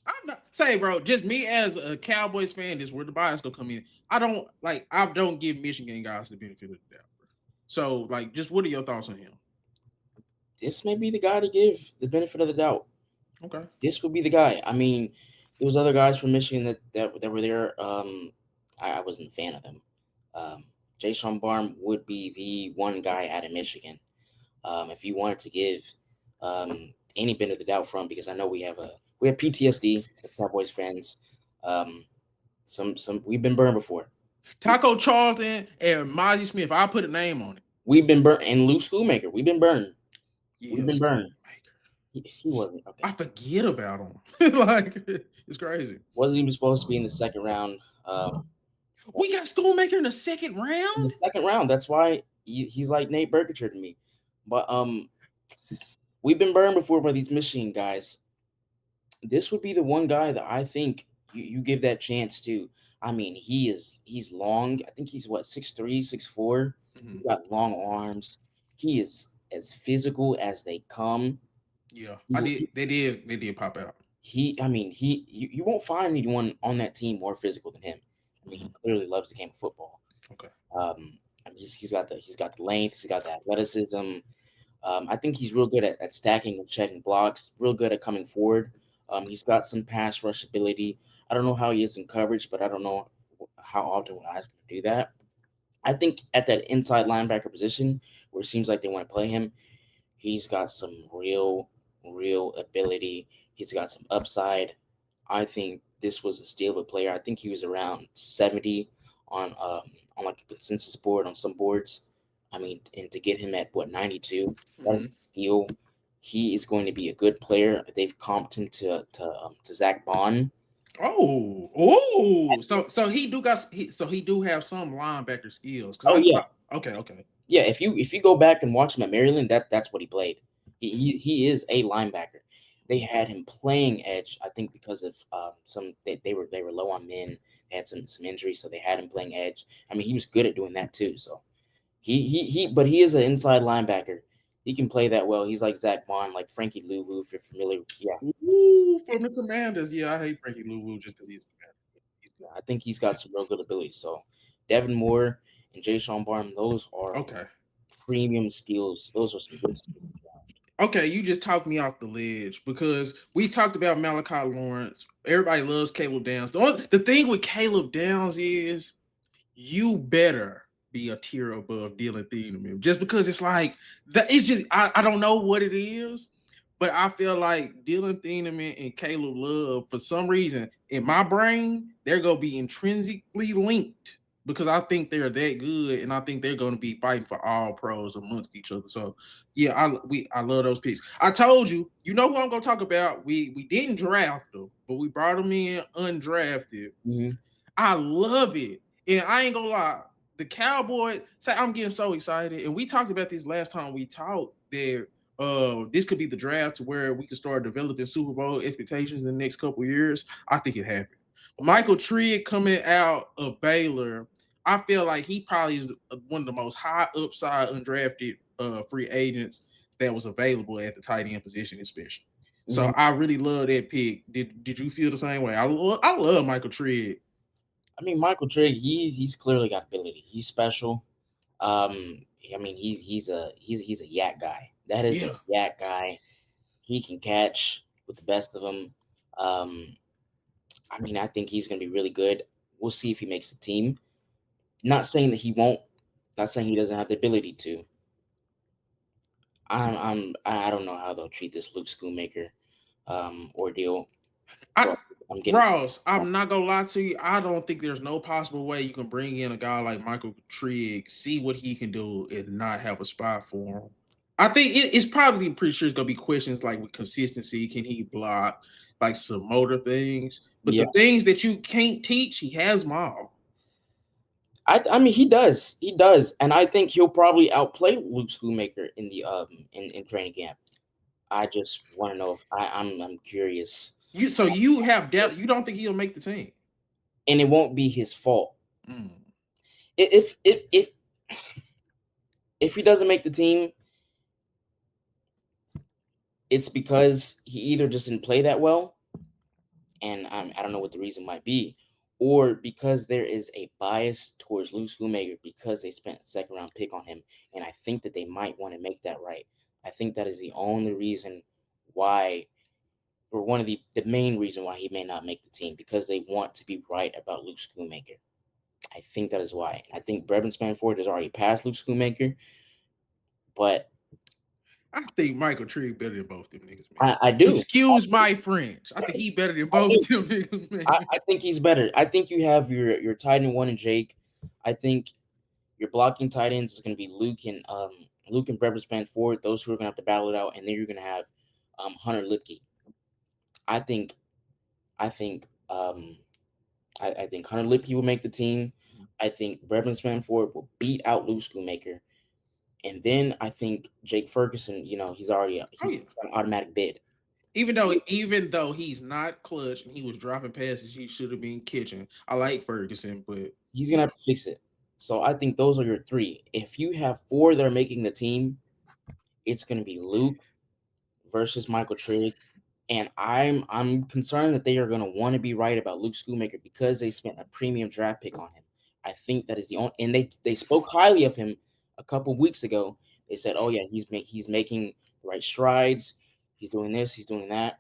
Speaker 1: I'm not say, bro. Just me as a Cowboys fan, this is where the bias gonna come in. I don't give Michigan guys the benefit of the doubt. Bro. So, like, just what are your thoughts on him?
Speaker 2: This may be the guy to give the benefit of the doubt.
Speaker 1: Okay.
Speaker 2: This would be the guy. I mean, there was other guys from Michigan that were there. I wasn't a fan of them. Jay Sean Barham would be the one guy out of Michigan. If you wanted to give any benefit of the doubt from, because I know we have PTSD as Cowboys fans. Some we've been burned before.
Speaker 1: Taco Charlton and Mozzie Smith. I'll put a name on it.
Speaker 2: We've been burned, and Lou Schoolmaker. We've been burned. We've
Speaker 1: Yeah,
Speaker 2: been burned.
Speaker 1: Schoolmaker.
Speaker 2: He wasn't okay.
Speaker 1: I forget about him. Like, it's crazy.
Speaker 2: Wasn't even supposed to be in the second round.
Speaker 1: We got Schoolmaker in the second
Speaker 2: In the
Speaker 1: round.
Speaker 2: second round. That's why he's like Nate Berkshire to me. But we've been burned before by these Michigan guys. This would be the one guy that I think you give that chance to. I mean, he's long. I think he's what 6'3", 6'4".
Speaker 1: Mhm.
Speaker 2: He's got long arms. He is as physical as they come.
Speaker 1: Yeah, I
Speaker 2: He,
Speaker 1: did. They did pop out.
Speaker 2: I mean, you won't find anyone on that team more physical than him. I mean, he
Speaker 1: Mhm.
Speaker 2: clearly loves the game of football.
Speaker 1: Okay.
Speaker 2: I mean, he's got the length, he's got the athleticism. I think he's real good at stacking and shedding blocks. Real good at coming forward. He's got some pass rush ability. I don't know how he is in coverage, but I don't know how often we'll ask him to do that. I think at that inside linebacker position, where it seems like they want to play him, he's got some real ability. He's got some upside. I think this was a steal of a player. I think he was around 70 on like a consensus board on some boards. I mean, and to get him at what 92, that is
Speaker 1: Mhm.
Speaker 2: a steal. He is going to be a good player. They've comped him to Zach Bond.
Speaker 1: Oh. So he do have some linebacker skills. Cause
Speaker 2: Oh yeah,
Speaker 1: okay.
Speaker 2: yeah. If you go back and watch him at Maryland, that's what he played. He is a linebacker. They had him playing edge, I think, because of they were low on men. They had some injuries, so they had him playing edge. I mean, he was good at doing that too. So but he is an inside linebacker. He can play that well. He's like Zach Bond, like Frankie Louvu, if you're familiar. Yeah,
Speaker 1: Ooh, from the Commanders. Yeah, I hate Frankie Louvu just because he's a Commander. He's good.
Speaker 2: I think he's got some real good ability. So Devin Moore and Jay Sean Barham, those are
Speaker 1: Okay.
Speaker 2: premium skills. Those are some good skills.
Speaker 1: Okay, you just talked me off the ledge because we talked about Malachi Lawrence. Everybody loves Caleb Downs. The thing with Caleb Downs is you better be a tier above Dylan Thieneman just because it's like that. It's just I don't know what it is, but I feel like Dylan Thieneman and Caleb Love for some reason in my brain they're gonna be intrinsically linked because I think they're that good and I think they're gonna be fighting for all pros amongst each other. So yeah, I love those picks. I told you, you know who I'm gonna talk about. We didn't draft them, but we brought them in undrafted.
Speaker 2: Mm-hmm.
Speaker 1: I love it. And I ain't gonna lie, the Cowboys say I'm getting so excited. And we talked about this last time we talked that this could be the draft to where we can start developing Super Bowl expectations in the next couple years. I think it happened. Michael Trigg coming out of Baylor, I feel like he probably is one of the most high upside undrafted free agents that was available at the tight end position, especially. So
Speaker 2: Mm-hmm.
Speaker 1: I really love that pick. Did you feel the same way? I love Michael Trigg.
Speaker 2: I mean, Michael Trigg, he's clearly got ability. He's special. I mean, he's a yak guy. That is a
Speaker 1: Yeah.
Speaker 2: yak guy. He can catch with the best of them. Um, I mean, I think he's going to be really good. We'll see if he makes the team. Not saying that he won't. Not saying he doesn't have the ability to. I don't know how they'll treat this Luke Schoonmaker ordeal.
Speaker 1: I
Speaker 2: So I'm getting
Speaker 1: Ross, I'm not gonna lie to you. I don't think there's no possible way you can bring in a guy like Michael Trigg, see what he can do, and not have a spot for him. I think it's probably pretty sure it's gonna be questions like with consistency. Can he block like some motor things? But
Speaker 2: yeah.
Speaker 1: the things that you can't teach, he has them all.
Speaker 2: I mean he does, and I think he'll probably outplay Luke Schoonmaker in the in training camp. I just want to know if I'm curious,
Speaker 1: You have doubt. You don't think he'll make the team?
Speaker 2: and it won't be his fault
Speaker 1: Mm.
Speaker 2: if he doesn't make the team. It's because he either just didn't play that well, and I don't know what the reason might be, or because there is a bias towards Luke Schoonmaker because they spent a second round pick on him, and I think that they might want to make that right. I think that is the only reason why, or one of the main reason why he may not make the team, because they want to be right about Luke Schoonmaker. I think that is why. I think Brevin Spanford has already passed Luke Schoonmaker, but
Speaker 1: I think Michael Trigg better than both them niggas, man.
Speaker 2: I do.
Speaker 1: Excuse my French. I think he better than
Speaker 2: I
Speaker 1: both
Speaker 2: do.
Speaker 1: them niggas,
Speaker 2: I,
Speaker 1: man.
Speaker 2: I think he's better. I think you have your tight end one and Jake. I think your blocking tight ends is going to be Luke and Brevin Spanford. Those who are going to have to battle it out, and then you're going to have Hunter Lipke. I think I think I think Hunter Lipke will make the team. I think Brevin Spanford will beat out Luke Schoonmaker. And then I think Jake Ferguson,
Speaker 1: Oh
Speaker 2: he's
Speaker 1: yeah.
Speaker 2: an automatic bid.
Speaker 1: Even though he's not clutch and he was dropping passes he should have been catching. I like Ferguson, but
Speaker 2: He's
Speaker 1: you
Speaker 2: gonna
Speaker 1: know,
Speaker 2: have to fix it. So I think those are your three. If you have four that are making the team, it's gonna be Luke versus Michael Trigg. And I'm concerned that they are gonna want to be right about Luke Schoonmaker because they spent a premium draft pick on him. I think that is the only, and they spoke highly of him a couple weeks ago. They said, "Oh yeah, he's making the right strides. He's doing this. He's doing that."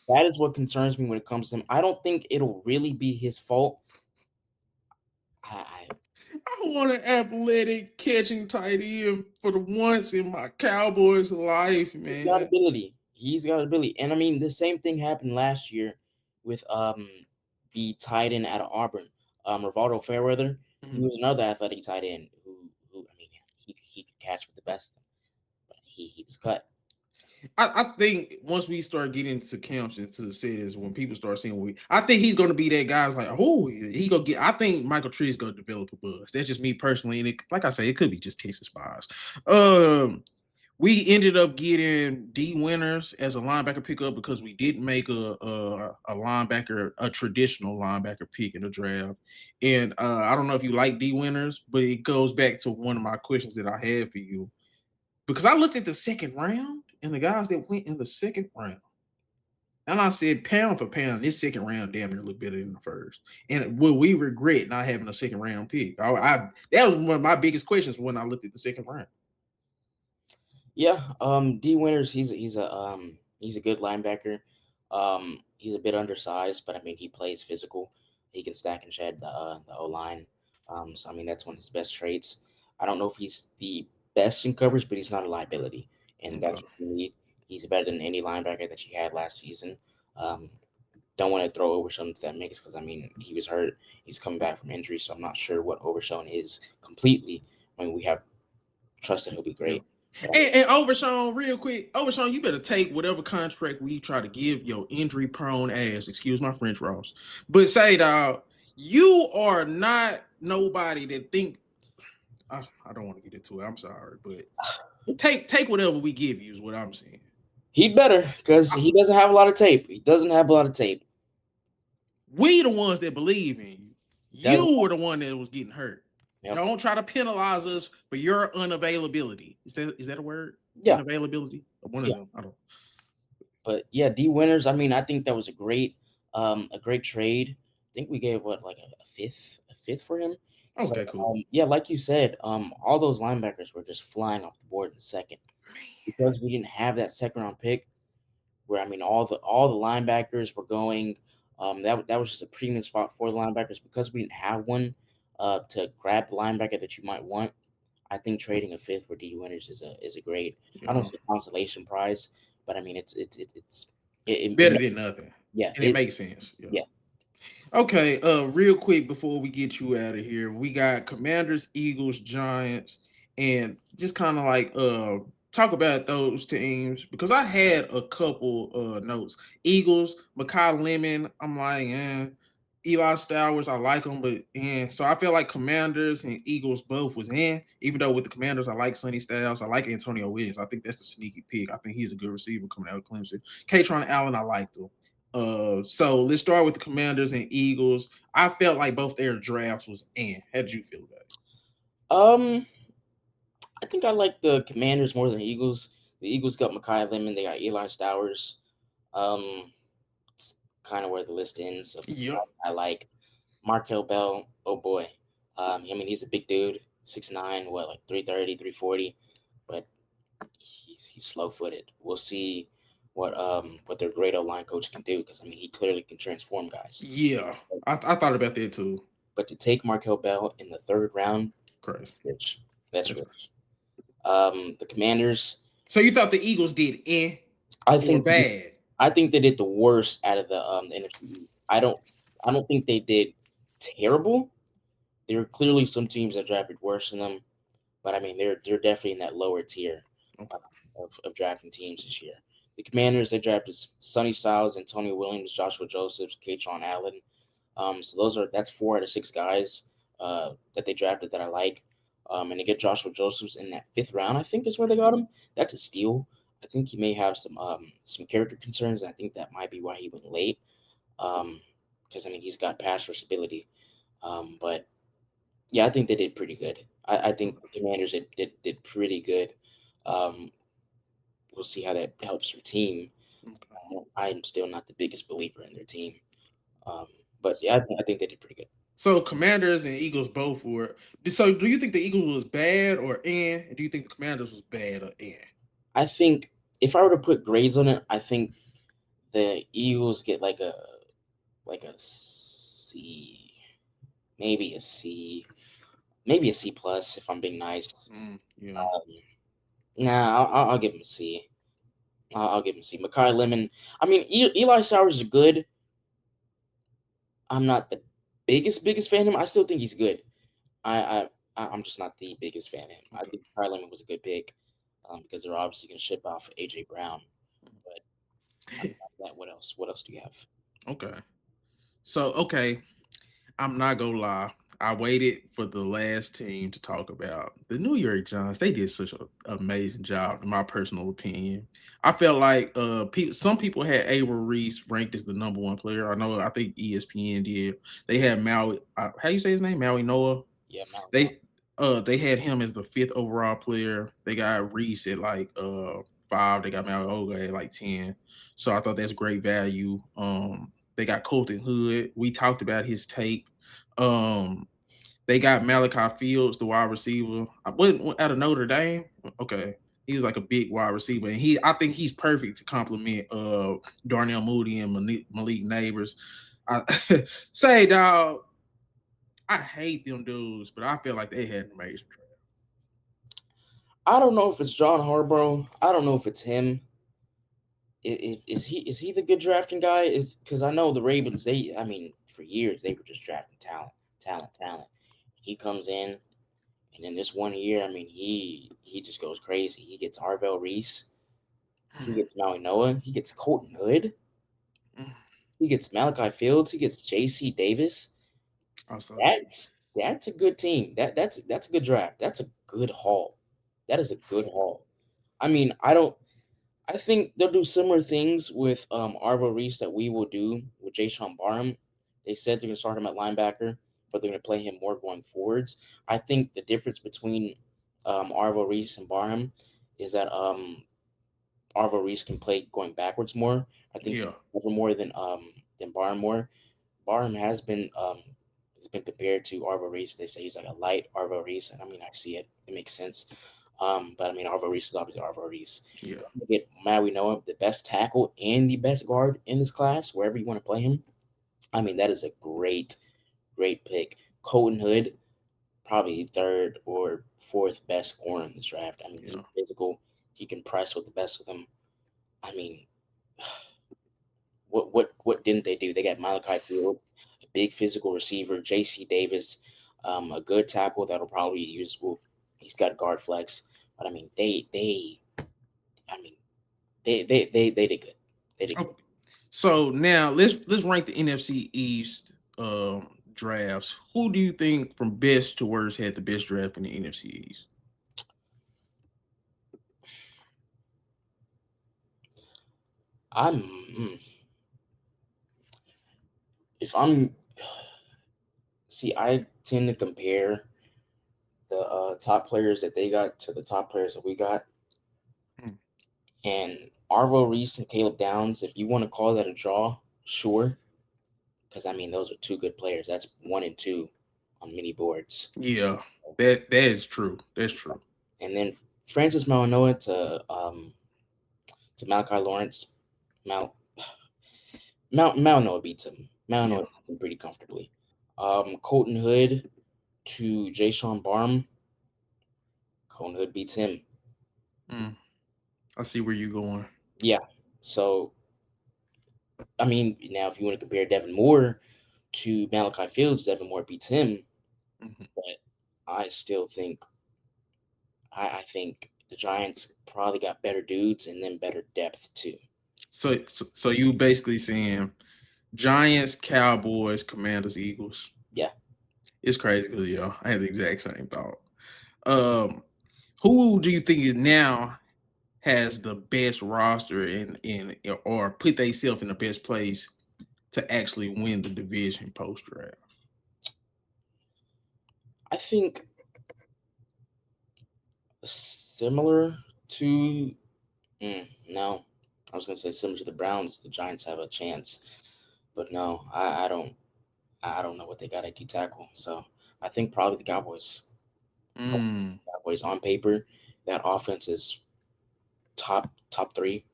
Speaker 2: That is what concerns me when it comes to him. I don't think it'll really be his fault. I
Speaker 1: I want an athletic catching tight end for the once in my Cowboys life,
Speaker 2: He's got
Speaker 1: man.
Speaker 2: ability. He's got ability. And I mean, the same thing happened last year with the tight end out of Auburn, Rivaldo Fairweather. He
Speaker 1: Mhm.
Speaker 2: was another athletic tight end who I mean, he could catch with the best of them, but he was cut.
Speaker 1: I think once we start getting into camps into the cities, when people start seeing I think he's gonna be that guy who's like, oh, he gonna get. I think Michael Tree is gonna develop a buzz. That's just me personally, and like I say, it could be just Texas bias. We ended up getting D Winners as a linebacker pickup because we didn't make a linebacker, a traditional linebacker pick in the draft. And I don't know if you like D Winners, but it goes back to one of my questions that I had for you because I looked at the second round and the guys that went in the second round. And I said, pound for pound, this second round damn near look better than the first. And will we regret not having a second round pick? That was one of my biggest questions when I looked at the second round.
Speaker 2: Yeah, D Winters, he's a good linebacker. He's a bit undersized, but I mean he plays physical. He can stack and shed the O line. So I mean that's one of his best traits. I don't know if he's the best in coverage, but he's not a liability, and that's
Speaker 1: Okay.
Speaker 2: what you need. He's better than any linebacker that you had last season. Um, don't want to throw Overshown into that mix because I mean he was hurt. He's coming back from injury, so I'm not sure what Overshown is completely. I mean we have trusted he'll be
Speaker 1: Yeah.
Speaker 2: great. But
Speaker 1: And Overshawn, real quick, Overshawn, you better take whatever contract we try to give your injury prone ass. Excuse my French, Ross. But say, dog, you are not nobody that think. I don't want to get into it. I'm sorry, but take whatever we give you is what I'm saying.
Speaker 2: he'd better because he doesn't have a lot of tape. He doesn't have a lot of tape.
Speaker 1: We the ones that believe in you.
Speaker 2: Doesn't.
Speaker 1: You were the one that was getting hurt.
Speaker 2: Yep.
Speaker 1: Don't try to penalize us for your unavailability. Is that a word?
Speaker 2: Yeah.
Speaker 1: Unavailability? One of
Speaker 2: Yeah.
Speaker 1: them. I don't.
Speaker 2: But yeah, D Winners. I mean, I think that was a great trade. I think we gave what like a fifth for him. So
Speaker 1: Okay, cool.
Speaker 2: yeah, like you said, all those linebackers were just flying off the board in the second because we didn't have that second round pick. Where I mean, all the linebackers were going. That was just a premium spot for the linebackers because we didn't have one to grab the linebacker that you might want. I think trading a fifth for D Winters is a great. I don't
Speaker 1: Yeah.
Speaker 2: say consolation prize, but I mean it
Speaker 1: Better than nothing.
Speaker 2: yeah
Speaker 1: And it makes sense. Yeah.
Speaker 2: yeah.
Speaker 1: Okay, real quick before we get you out of here, we got Commanders, Eagles, Giants, and just kind of like talk about those teams because I had a couple notes. Eagles, Makai Lemon, I'm like, Eli Stowers, I like them, but so I feel like Commanders and Eagles both was in. Even though with the Commanders, I like Sonny Styles, I like Antonio Williams. I think that's the sneaky pick. I think he's a good receiver coming out of Clemson. Katron Allen, I liked him. So let's start with the Commanders and Eagles. I felt like both their drafts was in. How did you feel about it?
Speaker 2: Um, I think I like the Commanders more than the Eagles. The Eagles got Mekhi Lemon. They got Eli Stowers. Um, it's kind of where the list ends. Of
Speaker 1: Yep.
Speaker 2: I like Markel Bell. Oh boy. I mean he's a big dude, 6'9", what like 330, 340, but he's slow footed. We'll see what their great O line coach can do because I mean he clearly can transform guys.
Speaker 1: Yeah. I thought about that too.
Speaker 2: But to take Markel Bell in the third round,
Speaker 1: Crazy.
Speaker 2: rich. That's
Speaker 1: That's
Speaker 2: rich. The Commanders,
Speaker 1: so you thought the Eagles did in
Speaker 2: I
Speaker 1: or
Speaker 2: think
Speaker 1: bad?
Speaker 2: I think they did the worst out of the NFC East. I don't think they did terrible. There are clearly some teams that drafted worse than them, but I mean they're definitely in that lower tier uh,
Speaker 1: Okay.
Speaker 2: of drafting teams this year. The Commanders they drafted Sonny Styles, Antonio Williams, Joshua Josephs, Katron Allen. So that's 4 out of 6 guys that they drafted that I like. And to get Joshua Josephs in that 5th round, I think is where they got him. That's a steal. I think he may have some character concerns, and I think that might be why he went late. Because I mean he's got pass rush ability. But yeah, I think they did pretty good. I think the Commanders did pretty good. Um, we'll see how that helps their team.
Speaker 1: Okay.
Speaker 2: I'm still not the biggest believer in their team. Um, but yeah, I think they did pretty good.
Speaker 1: So Commanders and Eagles both were. So do you think the Eagles was bad or in? And do you think the Commanders was bad or in?
Speaker 2: I think if I were to put grades on it, I think the Eagles get like a C, maybe a C, maybe a C plus if I'm being nice.
Speaker 1: Yeah.
Speaker 2: Um, nah, I'll give him a C. I'll give him a C. Makai Lemon. I mean, Eli Sowers is good. I'm not the biggest fan of him. I still think he's good. I'm just not the biggest fan of him. I
Speaker 1: Okay.
Speaker 2: think Makai Lemon was a good pick because they're obviously going to ship off AJ Brown. But outside of that, what else? What else do you have?
Speaker 1: Okay. So okay, I'm not gonna lie. I waited for the last team to talk about the New York Giants. They did such an amazing job, in my personal opinion. I felt like some people had Ava Reese ranked as the number one player. I know. I think ESPN did. They had Maui. How you say his name? Maui Noah.
Speaker 2: Yeah, Maui Noah.
Speaker 1: They had him as the fifth overall player. They got Reese at like 5. They got Maui Oga at like 10. So I thought that's great value. They got Colton Hood. We talked about his tape. Um, they got Malachi Fields, the wide receiver. I went out of Notre Dame. Okay. He's like a big wide receiver. And I think he's perfect to complement Darnell Mooney and Malik Neighbors. I say dog, I hate them dudes, but I feel like they had an amazing draft.
Speaker 2: I don't know if it's John Harbaugh. I don't know if it's him. Is he the good drafting guy? Is because I know the Ravens. I mean, for years they were just drafting talent, talent, talent. He comes in, and in this one year, I mean, he just goes crazy. He gets Arvell Reese. He gets Maui Noah. He gets Colton Hood. He gets Malachi Fields. He gets J.C. Davis.
Speaker 1: I saw that.
Speaker 2: That's a good team. That's a good draft. That's a good haul. That is a good haul. I mean, I think they'll do similar things with Arvo Reese that we will do with Jay Sean Barham. They said they're gonna start him at linebacker, but they're gonna play him more going forwards. I think the difference between Arvo Reese and Barham is that Arvo Reese can play going backwards more. I think he
Speaker 1: Yeah.
Speaker 2: can cover more than Barham more. Barham has been compared to Arvo Reese. They say he's like a light Arvo Reese, and I mean I see it. It makes sense. But I mean Arvo Reese is obviously Arvo Reese.
Speaker 1: Yeah.
Speaker 2: You get Maui Noah, the best tackle and the best guard in this class, wherever you want to play him. I mean that is a great pick. Colton Hood, probably third or fourth best corner in this draft. I mean, he's
Speaker 1: Yeah.
Speaker 2: physical. He can press with the best of them. I mean, what didn't they do? They got Malachi Fields, a big physical receiver, J.C. Davis, a good tackle that'll probably be useful. He's got guard flex, but I mean, I mean, they did good. They did good.
Speaker 1: Okay. So now let's rank the NFC East drafts. Who do you think from best to worst had the best draft in the NFC East?
Speaker 2: I'm if I'm see, I tend to compare the top players that they got to the top players that we got.
Speaker 1: Hmm.
Speaker 2: And Arvo Reese and Caleb Downs, if you want to call that a draw, sure. Because I mean, those are two good players. That's 1 and 2 on many boards.
Speaker 1: Yeah, that is true. That's true.
Speaker 2: And then Francis Malinois to Malachi Lawrence. Mal Malinois beats him.
Speaker 1: Yeah.
Speaker 2: Malinois beats him pretty comfortably. Colton Hood to Jay Sean Barham. Colton Hood beats him.
Speaker 1: Mm, I see where you're going.
Speaker 2: Yeah. So I mean, now if you want to compare Devin Moore to Malachi Fields, Devin Moore beats him.
Speaker 1: Mhm.
Speaker 2: But I still think I think the Giants probably got better dudes and then better depth too.
Speaker 1: So you basically saying Giants, Cowboys, Commanders, Eagles.
Speaker 2: Yeah.
Speaker 1: It's crazy because I had the exact same thought. Um, who do you think is now has the best roster in or put themselves in the best place to actually win the division post draft?
Speaker 2: I think similar to no. I was gonna say similar to the Browns, the Giants have a chance. But no, I don't know what they got at D tackle. So I think probably the Cowboys.
Speaker 1: Mm,
Speaker 2: Cowboys on paper, that offense is top three.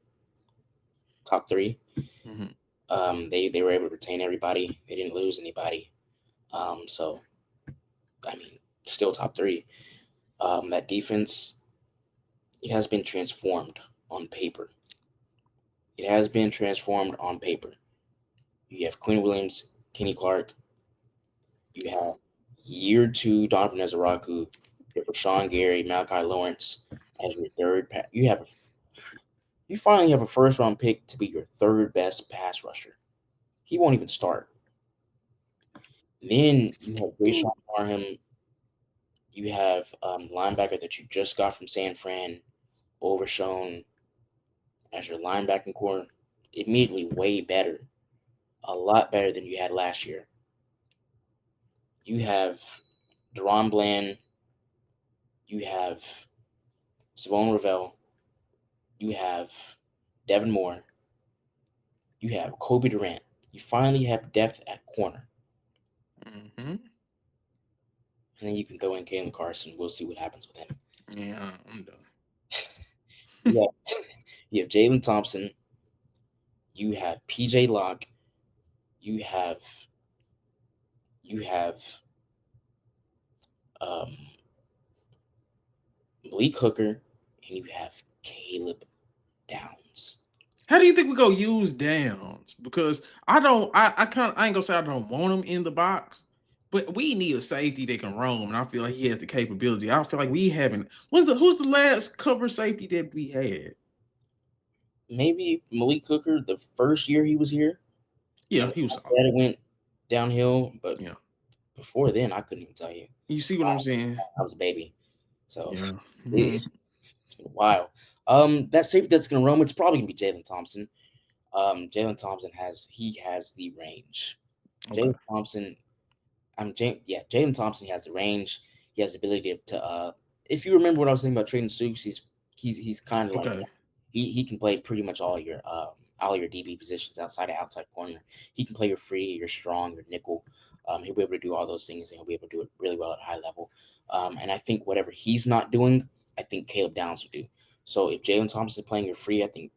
Speaker 2: Top three.
Speaker 1: mhm.
Speaker 2: They were able to retain everybody. They didn't lose anybody. So I mean, still top three. That defense, it has been transformed on paper. It has been transformed on paper. You have Quinn Williams, Kenny Clark. You have year two Donovan Ezaraku. You have Rashawn Gary, Malachi Lawrence as your third. You finally have a first round pick to be your third best pass rusher. He won't even start. Then you have Rayshon Parham. You have the linebacker that you just got from San Fran, Overshown as your linebacking core. Immediately way better, a lot better than you had last year. You have Deron Bland. You have Savon Ravel. You have Devin Moore. You have Kobe Durant. You finally have depth at corner.
Speaker 1: Mhm.
Speaker 2: And then you can throw in Kalen Carson. We'll see what happens with him.
Speaker 1: Yeah, I'm done.
Speaker 2: You have, you have Jalen Thompson. You have PJ Locke. You have you have um, Malik Hooker, and you have Caleb Downs.
Speaker 1: How do you think we go use Downs? Because I ain't gonna say I don't want him in the box, but we need a safety that can roam, and I feel like he has the capability. I feel like we haven't. Who's the last cover safety that we had?
Speaker 2: Maybe Malik Hooker the first year he was here,
Speaker 1: Yeah,
Speaker 2: and
Speaker 1: he was
Speaker 2: after
Speaker 1: solid.
Speaker 2: that it went downhill. But
Speaker 1: Yeah,
Speaker 2: before then, I couldn't even tell you.
Speaker 1: you see what I'm saying?
Speaker 2: I was a baby, so
Speaker 1: Yeah. Mhm.
Speaker 2: it's, it's been a while. That safety that's gonna roam, it's probably gonna be Jalen Thompson. Jalen Thompson has the range.
Speaker 1: Okay.
Speaker 2: Jalen Thompson, Jalen Thompson has the range. He has the ability to if you remember what I was saying about Traden Stoops, he's kind of like
Speaker 1: Okay.
Speaker 2: he can play pretty much all your DB positions outside corner. He can play your free, your strong, your nickel. He'll be able to do all those things, and he'll be able to do it really well at a high level. And I think whatever he's not doing, I think Caleb Downs will do. So if Jalen Thompson is playing your free, I think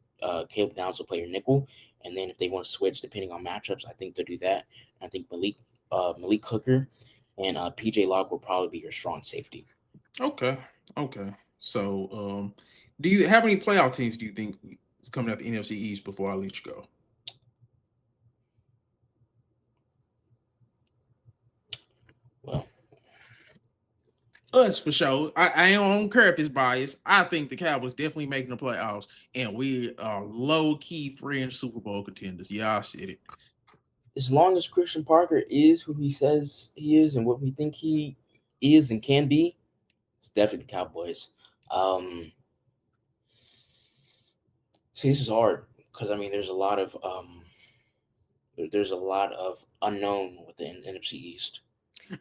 Speaker 2: Caleb Downs will play your nickel. And then if they want to switch depending on matchups, I think they'll do that. And I think Malik Hooker and PJ Locke will probably be your strong safety.
Speaker 1: Okay. Okay. So, do you how many playoff teams do you think is coming out the NFC East before I let you go?
Speaker 2: Well,
Speaker 1: Us for sure. I don't care if it's biased. I think the Cowboys definitely making the playoffs, and we are low key fringe Super Bowl contenders. Yeah, I said it.
Speaker 2: as long as Christian Parker is who he says he is and what we think he is and can be, it's definitely the Cowboys. Um, See, this is hard because I mean, there's a lot of unknown with the NFC East.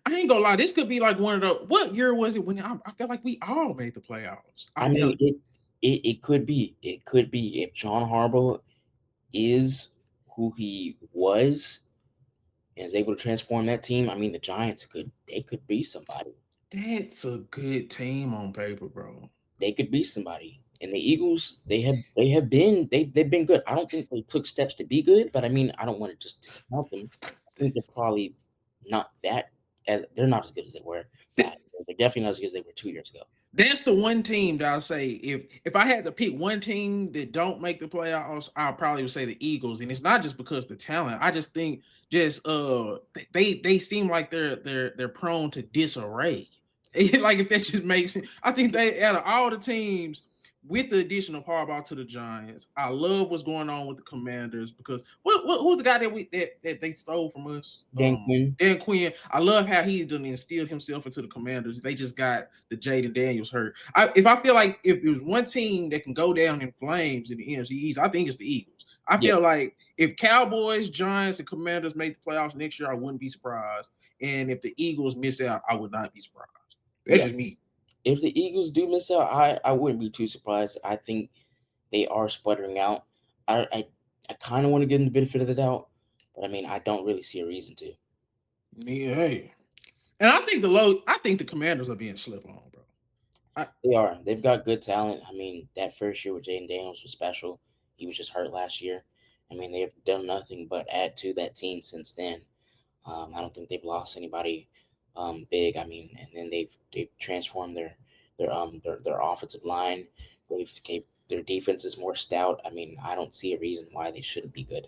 Speaker 1: I ain't gonna lie. This could be like one of the. What year was it when I feel like we all made the playoffs? I
Speaker 2: I mean,
Speaker 1: feel
Speaker 2: it could be if John Harbaugh is who he was and is able to transform that team. I mean, the Giants could be somebody.
Speaker 1: that's a good team on paper, bro.
Speaker 2: They could be somebody. And the Eagles, they've been good. I don't think they took steps to be good, but I mean, I don't want to just discount them. I think they're probably not that as they're not as good as they were last year. They're definitely not as good as they were 2 years ago.
Speaker 1: That's the one team that I'll say if I had to pick one team that don't make the playoffs, I probably would say the Eagles. And it's not just because the talent. I just think just they seem like they're prone to disarray. Like if that just makes sense. I think they out of all the teams with the addition of Harbaugh to the Giants, I love what's going on with the Commanders because who's the guy that they stole from us?
Speaker 2: Dan Quinn,
Speaker 1: Dan Quinn. I love how he's done instilled himself into the Commanders. They just got the Jaden Daniels hurt. I feel like if there's one team that can go down in flames in the NFC East, I think it's the Eagles. I
Speaker 2: yeah,
Speaker 1: feel like if Cowboys, Giants, and Commanders make the playoffs next year, I wouldn't be surprised. And if the Eagles miss out, I would not be surprised. That's
Speaker 2: yeah.
Speaker 1: just me.
Speaker 2: If the Eagles do miss out, I wouldn't be too surprised. I think they are sputtering out. I kind of want to give them the benefit of the doubt, but I mean, I don't really see a reason to.
Speaker 1: Yeah, hey. And I think the Commanders are being slept on, bro.
Speaker 2: They are. They've got good talent. I mean, that first year with Jaden Daniels was special. He was just hurt last year. I mean, they've done nothing but add to that team since then. I don't think they've lost anybody big. I mean, and then they've transformed their offensive line. Their defense is more stout. I mean, I don't see a reason why they shouldn't be good.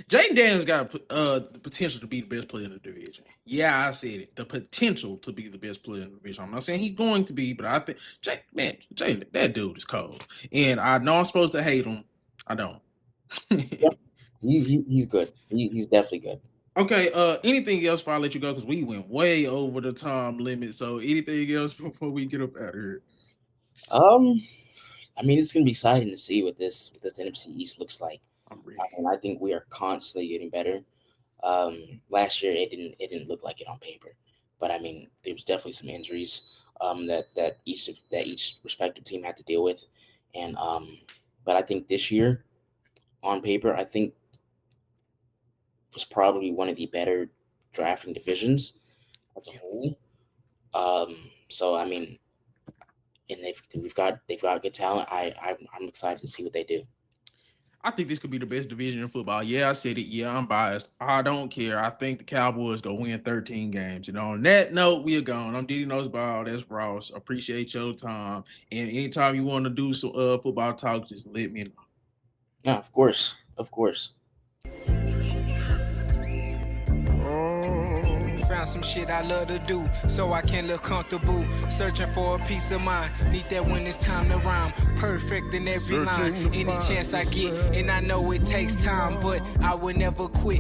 Speaker 1: Jaden Daniels got the potential to be the best player in the division. Yeah, I said it. The potential to be the best player in the division. I'm not saying he's going to be, but I think Jaden, that dude is cold. And I know I'm supposed to hate him. I don't.
Speaker 2: Yep, he's good. He's definitely good.
Speaker 1: Okay. Anything else before I let you go? Because we went way over the time limit. So anything else before we get up out of here?
Speaker 2: Um, I mean, it's gonna be exciting to see what this NFC East looks like.
Speaker 1: I'm ready.
Speaker 2: And I think we are constantly getting better. Last year it didn't look like it on paper, but I mean there was definitely some injuries that each respective team had to deal with, and but I think this year on paper I think was probably one of the better drafting divisions as a whole. So I mean, and they've got good talent. I'm excited to see what they do.
Speaker 1: I think this could be the best division in football. Yeah, I said it. Yeah, I'm biased. I don't care. I think the Cowboys go win 13 games. And on that note, we are gone. I'm Diddy Noseball. That's Ross. Appreciate your time. And anytime you want to do some football talk, just let me know.
Speaker 2: Yeah, of course, of course.
Speaker 3: Found some shit I love to do, so I can live comfortable. Searching for a peace of mind, need that when it's time to rhyme. Perfect in every line, any chance I get, and I know it takes time, but I will never quit.